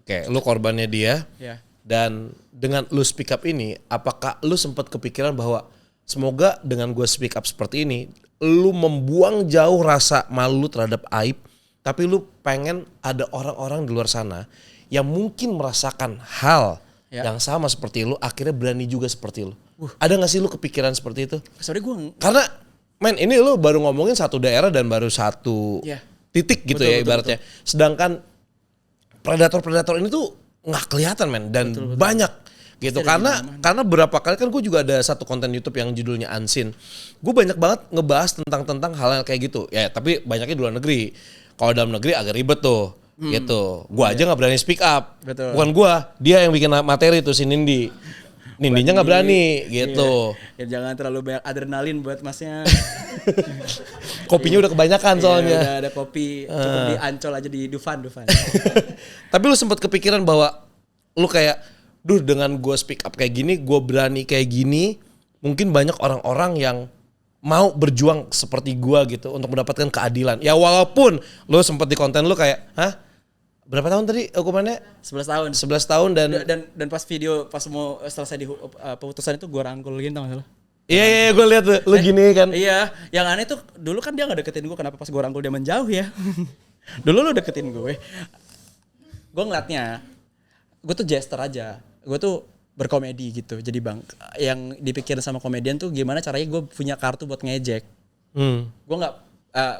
Oke, lu korbannya dia. Ya. Dan dengan lu speak up ini, apakah lu sempat kepikiran bahwa semoga dengan gue speak up seperti ini, lu membuang jauh rasa malu terhadap aib, tapi lu pengen ada orang-orang di luar sana yang mungkin merasakan hal yang sama seperti lu, akhirnya berani juga seperti lu. Ada gak sih lu kepikiran seperti itu? Sorry gue... Karena men ini lu baru ngomongin satu daerah dan baru satu titik gitu betul, ya ibaratnya. Betul. Sedangkan predator-predator ini tuh nggak kelihatan men dan banyak gitu. Karena berapa kali kan gue juga ada satu konten YouTube yang judulnya Unseen. Gue banyak banget ngebahas tentang hal-hal kayak gitu. Ya tapi banyaknya di luar negeri. Kalau dalam negeri agak ribet tuh. Gitu. Gue aja nggak berani speak up. Betul. Bukan gue, dia yang bikin materi tuh si Nindi. Nindinya nggak berani gitu. Ya jangan terlalu banyak adrenalin buat masnya. Kopinya udah kebanyakan soalnya. Udah ada kopi, cukup di Ancol aja di Dufan. Tapi lu sempat kepikiran bahwa lu kayak, dengan gue speak up kayak gini, gue berani kayak gini, mungkin banyak orang-orang yang mau berjuang seperti gue gitu untuk mendapatkan keadilan. Ya walaupun lu sempat di konten lu kayak, berapa tahun tadi hukumannya? 11 tahun. 11 tahun dan pas video pas mau selesai di pemutusan itu gue rangkul gitu enggak salah. Iya gue lihat tuh lu gini kan. Iya, yang aneh tuh dulu kan dia enggak deketin gue, kenapa pas gue rangkul dia menjauh ya? Dulu lu deketin gue. Gue ngeliatnya gue tuh jester aja. Gue tuh berkomedi gitu. Jadi bang, yang dipikirin sama komedian tuh gimana caranya gue punya kartu buat ngejek. Gue nggak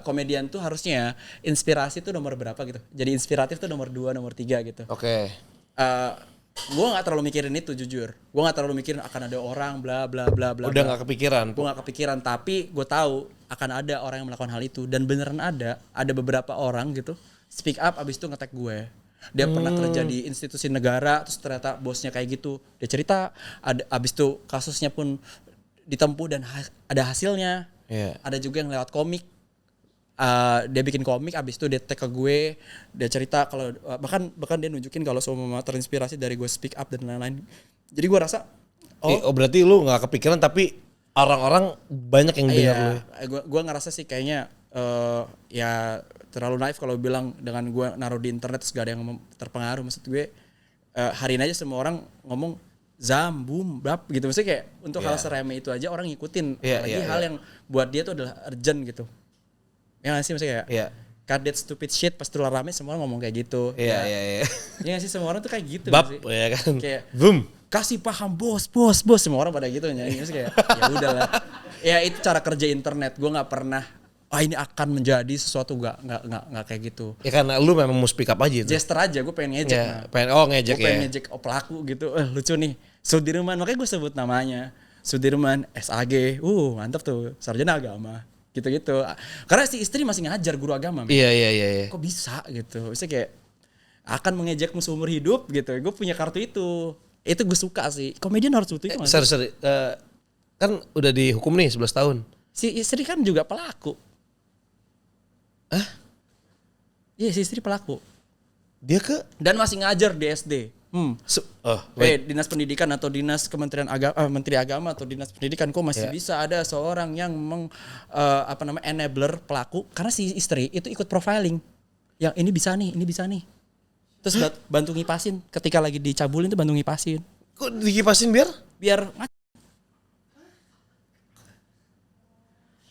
komedian tuh harusnya inspirasi tuh nomor berapa gitu. Jadi inspiratif tuh nomor 2, nomor 3 gitu. Oke. Gue nggak terlalu mikirin itu jujur. Gue nggak terlalu mikirin akan ada orang bla bla bla bla. Udah nggak kepikiran. Gue nggak kepikiran, tapi gue tahu akan ada orang yang melakukan hal itu dan beneran ada beberapa orang gitu speak up abis itu nge-tag gue. Dia pernah kerja di institusi negara, terus ternyata bosnya kayak gitu. Dia cerita, abis itu kasusnya pun ditempuh dan ada hasilnya. Yeah. Ada juga yang lewat komik. Dia bikin komik, abis itu dia tag ke gue. Dia cerita kalau bahkan dia nunjukin kalau semua terinspirasi dari gue speak up dan lain-lain. Jadi gue rasa, berarti lu nggak kepikiran tapi orang-orang banyak yang dengar lu. Gue ngerasa sih kayaknya ya terlalu naif kalau bilang dengan gue naruh di internet terus gak ada yang terpengaruh. Maksud gue hari ini aja semua orang ngomong zam, boom, bab gitu. Maksudnya kayak untuk hal seremeh itu aja orang ngikutin. Lagi hal yang buat dia tuh adalah urgent gitu. Ya gak sih maksudnya kayak cut that stupid shit pas tular rame semua orang ngomong kayak gitu. Iya. Ya gak sih semua orang tuh kayak gitu. Bab ya kan. Kayak boom. Kasih paham bos semua orang pada gitu nyanyi. Maksudnya kayak ya udahlah. Ya itu cara kerja internet. Gue gak pernah ini akan menjadi sesuatu nggak kayak gitu. Ya karena lu memang mau speak up aja itu. Jester aja, gue pengen ngejek. Ngejek gue pengen ngejek pelaku gitu. Lucu nih. Sudirman, makanya gue sebut namanya. Sudirman, SAG. Mantap tuh. Sarjana agama. Gitu-gitu. Karena si istri masih ngajar guru agama. Iya. Kok bisa gitu. Maksudnya kayak akan mengejekmu seumur hidup gitu. Gue punya kartu itu. Itu gue suka sih. Komedian harus butuh itu. Sorry. Kan udah dihukum nih 11 tahun. Si istri kan juga pelaku. Iya, si istri pelaku. Dia dan masih ngajar di SD. Dinas pendidikan atau dinas kementerian agama, menteri agama atau dinas pendidikan kok masih bisa ada seorang yang enabler pelaku karena si istri itu ikut profiling. Yang ini bisa nih. Terus bantu ngipasin ketika lagi dicabulin tuh bantu ngipasin. Kok dikipasin biar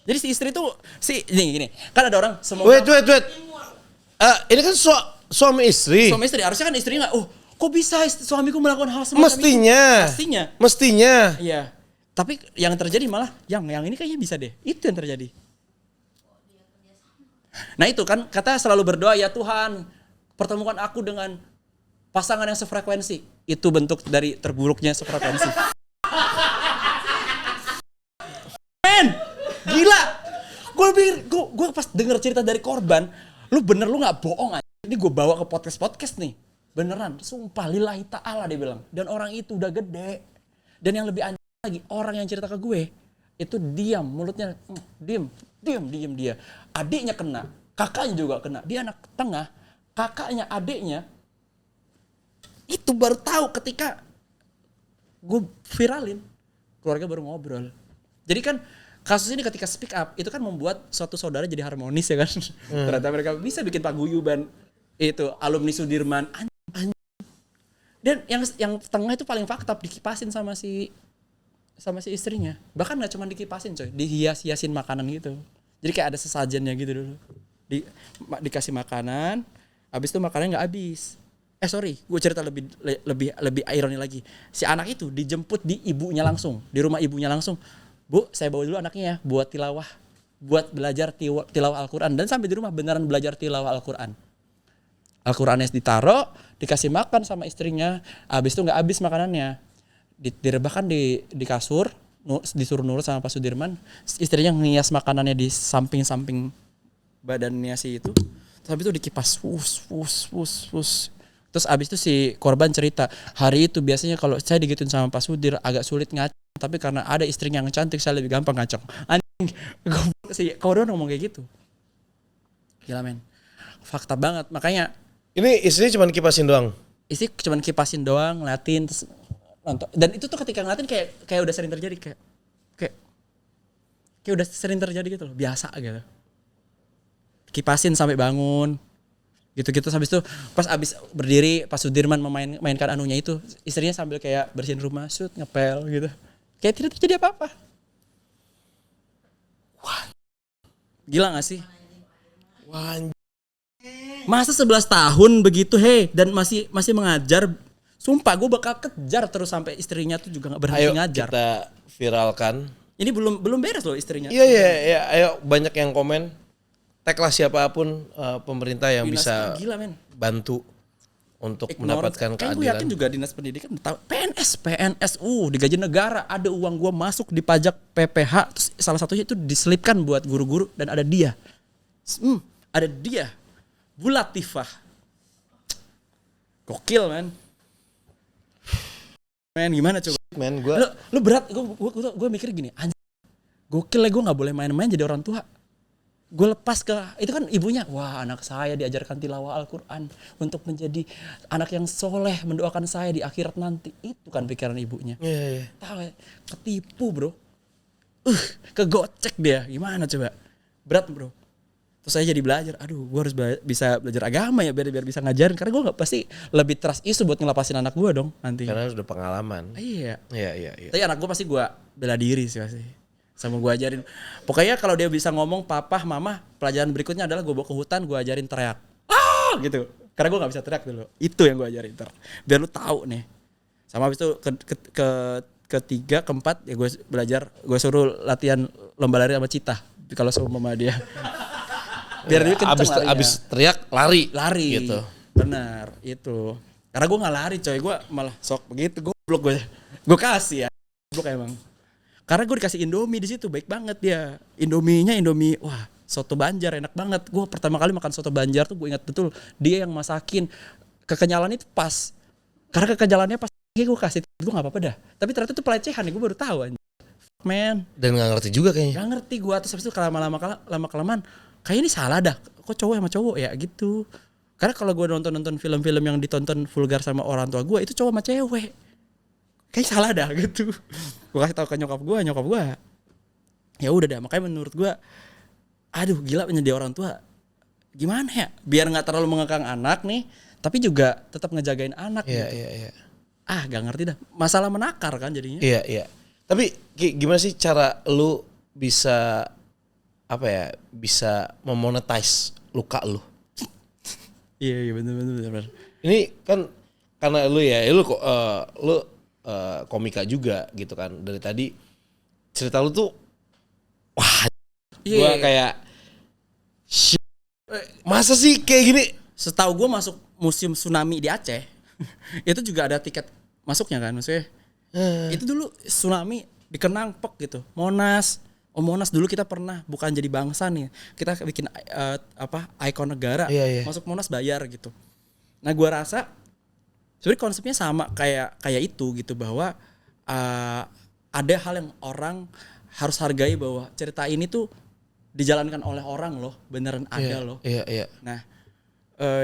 Jadi si istri tuh gini. Kan ada orang Wait. Ini kan suami istri. Suami istri harusnya kan istri enggak. Kok bisa suamiku melakukan hal semacam itu? Mestinya. Iya. Tapi yang terjadi malah yang ini kayaknya bisa deh. Itu yang terjadi. Nah itu kan kata selalu berdoa ya Tuhan, pertemukan aku dengan pasangan yang sefrekuensi. Itu bentuk dari terburuknya sefrekuensi. Gila, gue pas denger cerita dari korban, lu nggak bohong aja. Ini gue bawa ke podcast nih, beneran, sumpah lillahi ta'ala dia bilang. Dan orang itu udah gede. Dan yang lebih aneh lagi, orang yang cerita ke gue, itu diam, mulutnya diam dia. Adiknya kena, kakaknya juga kena. Dia anak tengah, kakaknya, adiknya, itu baru tahu ketika gue viralin. Keluarga baru ngobrol. Jadi kan, kasus ini ketika speak up itu kan membuat suatu saudara jadi harmonis ya kan. Ternyata mereka bisa bikin paguyuban itu alumni Sudirman. Dan yang tengah itu paling fakta dikipasin sama si istrinya. Bahkan nggak cuma dikipasin coy, dihias-hiasin makanan gitu. Jadi kayak ada sesajennya gitu dulu. Dikasih makanan, habis itu makanannya nggak habis. Gue cerita lebih ironi lagi. Si anak itu dijemput di ibunya langsung, di rumah ibunya langsung. Bu, saya bawa dulu anaknya ya buat tilawah, buat belajar tilawah Al-Quran. Dan sampai di rumah beneran belajar tilawah Al-Quran. Al-Qurannya ditaruh, dikasih makan sama istrinya, habis itu nggak habis makanannya. Direbahkan di kasur, disuruh nurut sama Pak Sudirman. Istrinya ngias makanannya di samping-samping badannya si itu. Terus habis itu dikipas, fus. Terus abis itu si korban cerita, hari itu biasanya kalau saya digituin sama Pak Sudir agak sulit ngaceng, tapi karena ada istrinya yang cantik saya lebih gampang ngaceng. Anjing, si korban ngomong kayak gitu. Gila men, fakta banget. Makanya ini istrinya cuma kipasin doang. Istri cuma kipasin doang, ngeliatin terus nonton. Dan itu tuh ketika ngeliatin kayak udah sering terjadi, kayak udah sering terjadi gitu loh, biasa gitu. Kipasin sampai bangun. Gitu-gitu habis itu pas abis berdiri Pak Sudirman memainkan anunya itu, istrinya sambil kayak bersihin rumah, ngepel gitu. Kayak tidak terjadi apa-apa. Wah. Gila gak sih? Wah. Masa 11 tahun begitu dan masih mengajar. Sumpah gue bakal kejar terus sampai istrinya tuh juga gak berhenti ngajar. Kita viralkan. Ini belum beres loh istrinya. Iya, ayo banyak yang komen. Taglah siapapun pemerintah yang bisa bantu untuk mendapatkan keadilan. Gue yakin juga dinas pendidikan tahu. PNS, digaji negara, ada uang gue masuk di pajak PPH, terus salah satunya itu diselipkan buat guru-guru dan ada dia. Ada dia. Bu Latifah. Gokil men. Men gimana coba? Men gue lu berat, gue mikir gini, anjir. Gokil lah, gue enggak boleh main-main jadi orang tua. Gue lepas ke itu kan ibunya, wah anak saya diajarkan tilawah Al-Quran untuk menjadi anak yang soleh, mendoakan saya di akhirat nanti. Itu kan pikiran ibunya. Iya. Tahu ya, ketipu bro. Kegocek dia, gimana coba? Berat bro. Terus saya jadi belajar, gue harus bisa belajar agama ya biar bisa ngajarin. Karena gue gak pasti lebih trust isu buat ngelepasin anak gue dong nanti. Karena udah pengalaman. Iya. Iya. Tapi anak gue pasti gue bela diri sih pasti. Sama gue ajarin. Pokoknya kalau dia bisa ngomong papa, mama, pelajaran berikutnya adalah gue bawa ke hutan, gue ajarin teriak. Gitu. Karena gue gak bisa teriak dulu. Itu yang gue ajarin ntar. Biar lu tahu nih. Sama habis itu ketiga, keempat ya gue belajar, gue suruh latihan lomba lari sama cita. Kalau sama mama dia. Biar dia kenceng larinya. Abis teriak lari gitu. Benar, itu. Karena gue gak lari coy, gue malah sok begitu. Gue kasih ya. Goblok emang. Karena gue dikasih Indomie di situ, baik banget dia. Indomie, wah soto Banjar enak banget. Gue pertama kali makan soto Banjar tuh gue ingat betul dia yang masakin. Kekenyalan itu pas. Karena kekenyalannya pas gue kasih, gue nggak apa-apa dah. Tapi ternyata itu pelecehan ya, gue baru tahu anjir. Man. Dan nggak ngerti juga kayaknya. Nggak ngerti gue, terus habis itu lama kelamaan kayaknya ini salah dah. Kok cowok sama cowok ya gitu. Karena kalau gue nonton film-film yang ditonton vulgar sama orang tua gue itu cowok sama cewek. Kayak salah dah gitu. Gue kasih tahu ke nyokap gue ya udah dah. Makanya menurut gue, gila menjadi orang tua gimana ya, biar nggak terlalu mengekang anak nih, tapi juga tetap ngejagain anak. Iya. Gak ngerti dah, masalah menakar kan jadinya. Iya. Tapi gimana sih cara lu bisa bisa memonetize luka lu? Iya benar. Ini kan karena lu lu komika juga gitu kan. Dari tadi cerita lu tuh wah, gua kayak masa sih kayak gini? Setahu gua masuk museum tsunami di Aceh itu juga ada tiket masuknya kan, maksudnya. Itu dulu tsunami dikenang gitu. Monas dulu kita pernah bukan jadi bangsa nih. Kita bikin ikon negara. Iya. Masuk Monas bayar gitu. Nah, gua rasa sebenarnya konsepnya sama kayak itu gitu, bahwa ada hal yang orang harus hargai, bahwa cerita ini tuh dijalankan oleh orang loh, beneran ada loh. Iya. Nah,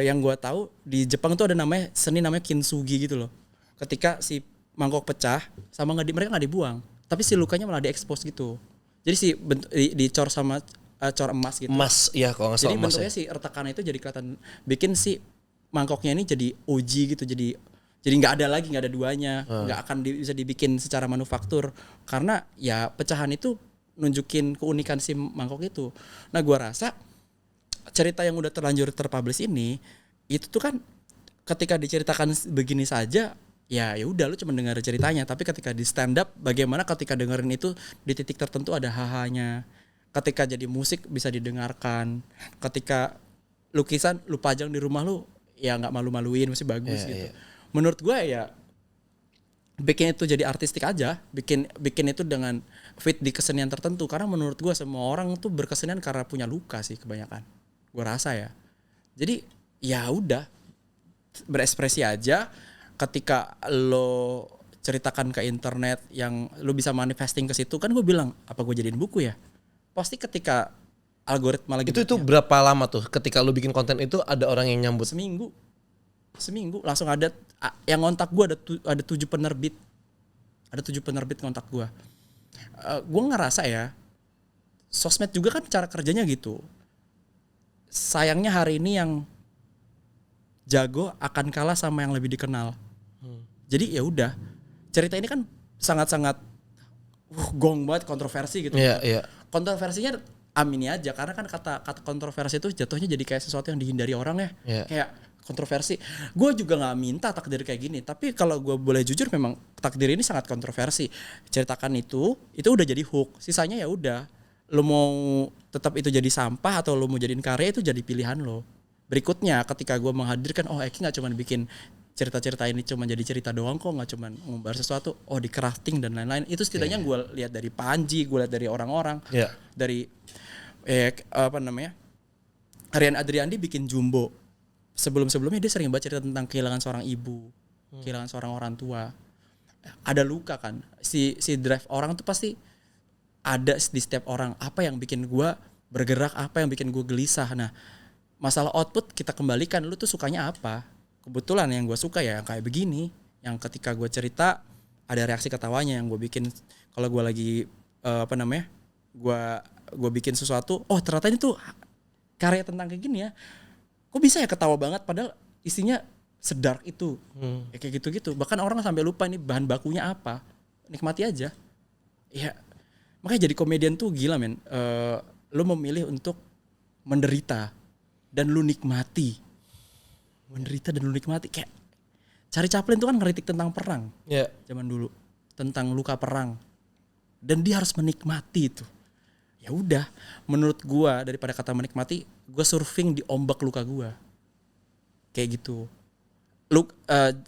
yang gue tahu di Jepang tuh ada seni namanya kintsugi gitu loh. Ketika si mangkok pecah, mereka nggak dibuang, tapi si lukanya malah diekspos gitu. Jadi si dicor sama cor emas gitu. Emas, ya kalau nggak salah. Jadi bentuknya si retakan itu jadi kelihatan, bikin si mangkoknya ini jadi oji gitu, jadi Jadi nggak ada duanya, nggak akan bisa dibikin secara manufaktur karena ya pecahan itu nunjukin keunikan si mangkok itu. Nah gua rasa cerita yang udah terlanjur terpublish ini itu tuh kan ketika diceritakan begini saja ya udah lu cuma dengar ceritanya, tapi ketika di stand up bagaimana ketika dengerin itu di titik tertentu ada hahanya, ketika jadi musik bisa didengarkan, ketika lukisan lu pajang di rumah lu ya nggak malu-maluin, masih bagus gitu. Menurut gue ya bikin itu jadi artistik aja, bikin itu dengan fit di kesenian tertentu, karena menurut gue semua orang tuh berkesenian karena punya luka sih kebanyakan, gue rasa ya. Jadi ya udah berekspresi aja. Ketika lo ceritakan ke internet yang lo bisa manifesting ke situ, kan gue bilang apa gue jadiin buku ya, pasti ketika algoritma lagi itu berapa lama tuh ketika lo bikin konten itu ada orang yang nyambut? Seminggu langsung ada yang ngontak gue, ada 7 penerbit ngontak gue. Gue ngerasa ya sosmed juga kan cara kerjanya gitu. Sayangnya hari ini yang jago akan kalah sama yang lebih dikenal. Jadi ya udah, cerita ini kan sangat-sangat gong banget, kontroversi gitu. Kontroversinya amini aja, karena kan kata kontroversi itu jatuhnya jadi kayak sesuatu yang dihindari orang ya. Kayak kontroversi. Gue juga nggak minta takdir kayak gini, tapi kalau gue boleh jujur memang takdir ini sangat kontroversi. Ceritakan itu udah jadi hook. Sisanya ya udah, lo mau tetap itu jadi sampah atau lo mau jadiin karya itu jadi pilihan lo. Berikutnya ketika gue menghadirkan, Eki nggak cuma bikin cerita-cerita ini cuma jadi cerita doang kok, nggak cuma ngumbar sesuatu, di crafting dan lain-lain. Itu setidaknya gue lihat dari Panji, gue lihat dari orang-orang, dari Rian Adriandi bikin Jumbo. Sebelumnya dia sering baca cerita tentang kehilangan seorang ibu, kehilangan seorang orang tua. Ada luka kan, si drive orang tuh pasti ada di setiap orang. Apa yang bikin gue bergerak, apa yang bikin gue gelisah. Nah, masalah output kita kembalikan, lu tuh sukanya apa? Kebetulan yang gue suka ya yang kayak begini, yang ketika gue cerita ada reaksi ketawanya, yang gue bikin kalau gue lagi gue bikin sesuatu, ternyata ini tuh karya tentang kayak gini ya, kok bisa ya ketawa banget padahal isinya sedark itu, ya kayak gitu-gitu. Bahkan orang sampai lupa ini bahan bakunya apa, nikmati aja. Ya makanya jadi komedian tuh gila men, lu memilih untuk menderita dan lu nikmati. Menderita dan lu nikmati. Kayak Charlie Chaplin tuh kan ngeritik tentang perang zaman dulu, tentang luka perang, dan dia harus menikmati itu. Ya udah, menurut gua daripada kata menikmati, gua surfing di ombak luka gua kayak gitu. Lu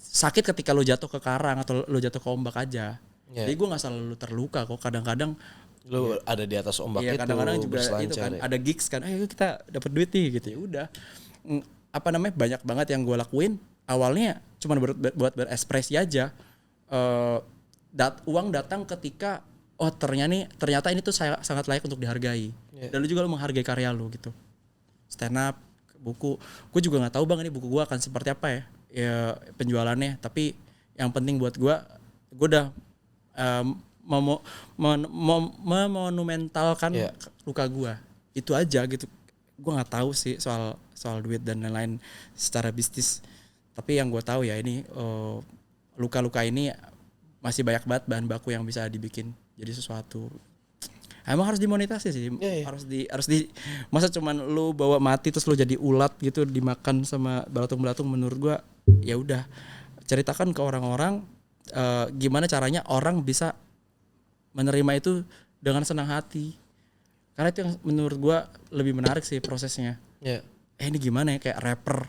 sakit ketika lu jatuh ke karang atau lu jatuh ke ombak aja. Jadi gua nggak selalu terluka kok, kadang-kadang lu ada di atas ombak itu, kadang-kadang juga itu kan ada gigs kan, ayo kita dapat duit nih gitu. Ya udah, banyak banget yang gue lakuin awalnya cuma buat berekspresi aja. Uang datang ketika ternyata ini tuh sangat layak untuk dihargai. Dan lu juga lu menghargai karya lu gitu. Stand up, buku, gue juga nggak tahu bang ini buku gue akan seperti apa ya penjualannya. Tapi yang penting buat gue udah memonumentalkan luka gue. Itu aja gitu. Gue nggak tahu sih soal duit dan lain-lain secara bisnis, tapi yang gue tahu ya ini luka-luka ini masih banyak banget bahan baku yang bisa dibikin jadi sesuatu. Emang harus dimonetasi sih, harus di masa cuman lu bawa mati terus lu jadi ulat gitu dimakan sama belatung-belatung. Menurut gue ya udah, ceritakan ke orang-orang gimana caranya orang bisa menerima itu dengan senang hati. Karena itu yang menurut gue lebih menarik sih prosesnya. Ini gimana ya, kayak rapper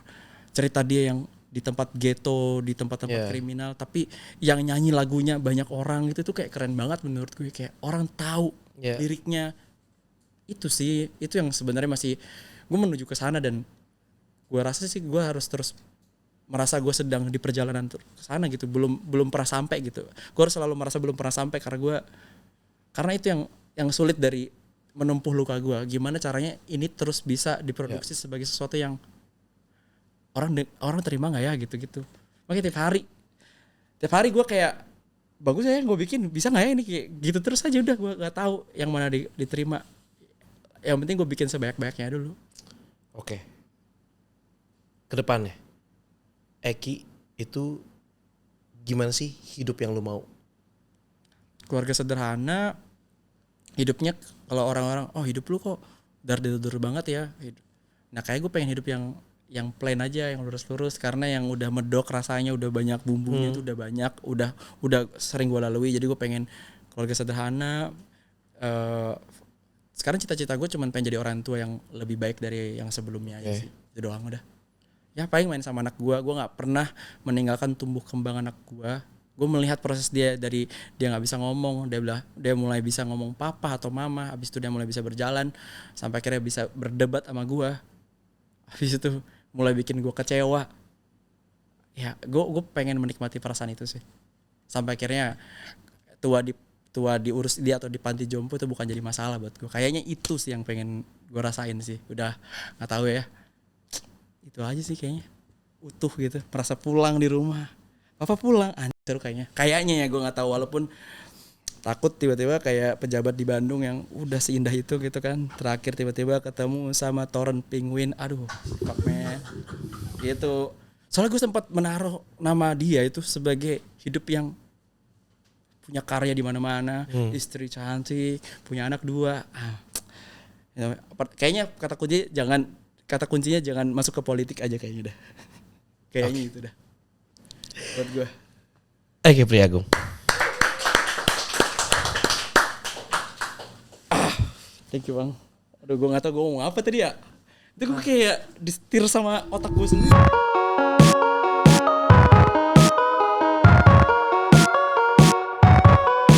cerita dia yang di tempat ghetto, di tempat-tempat kriminal, tapi yang nyanyi lagunya banyak orang gitu tuh kayak keren banget menurut gue. Kayak orang tahu liriknya. Itu sih, itu yang sebenarnya masih gue menuju ke sana, dan gue rasa sih gue harus terus merasa gue sedang di perjalanan ke sana gitu. Belum pernah sampai gitu. Gue harus selalu merasa belum pernah sampai karena itu yang sulit dari menempuh luka gue. Gimana caranya ini terus bisa diproduksi sebagai sesuatu yang orang terima nggak ya gitu. Makanya tiap hari gue kayak bagus ya gue bikin, bisa nggak ya ini kayak gitu terus aja. Udah gue nggak tahu yang mana diterima. Yang penting gue bikin sebanyak-banyaknya dulu. Oke. Kedepannya Eki itu gimana sih hidup yang lu mau? Keluarga sederhana, hidupnya kalau orang-orang hidup lu kok dar-dar banget ya. Nah kayak gue pengen hidup yang plain aja, yang lurus-lurus, karena yang udah medok rasanya, udah banyak bumbunya tuh, udah banyak, udah sering gue lalui. Jadi gue pengen keluarga sederhana. Sekarang cita-cita gue cuman pengen jadi orang tua yang lebih baik dari yang sebelumnya aja sih. Itu doang udah. Ya paling main sama anak gue nggak pernah meninggalkan tumbuh kembang anak gue. Gue melihat proses dia dari dia nggak bisa ngomong, dia mulai bisa ngomong papa atau mama, habis itu dia mulai bisa berjalan, sampai akhirnya bisa berdebat sama gue, habis itu mulai bikin gue kecewa. Ya gue pengen menikmati perasaan itu sih, sampai akhirnya tua diurus dia atau di panti jompo itu bukan jadi masalah buat gue. Kayaknya itu sih yang pengen gue rasain sih. Udah nggak tahu ya, itu aja sih kayaknya, utuh gitu, merasa pulang di rumah. Papa pulang, anjir kayaknya ya, gue nggak tahu, walaupun takut tiba-tiba kayak pejabat di Bandung yang udah seindah itu gitu kan, terakhir tiba-tiba ketemu sama Toren Penguin, aduh fuck man gitu. Soalnya gue sempat menaruh nama dia itu sebagai hidup yang punya karya di mana-mana, istri cantik, punya anak 2. Kayaknya kata kuncinya jangan masuk ke politik aja kayaknya dah. Kayaknya itu dah. Buat gue. Eki Priagung. Thank you bang. Aduh gue gak tau gue ngomong apa tadi ya. Itu gue kayak disetir sama otak gue sendiri.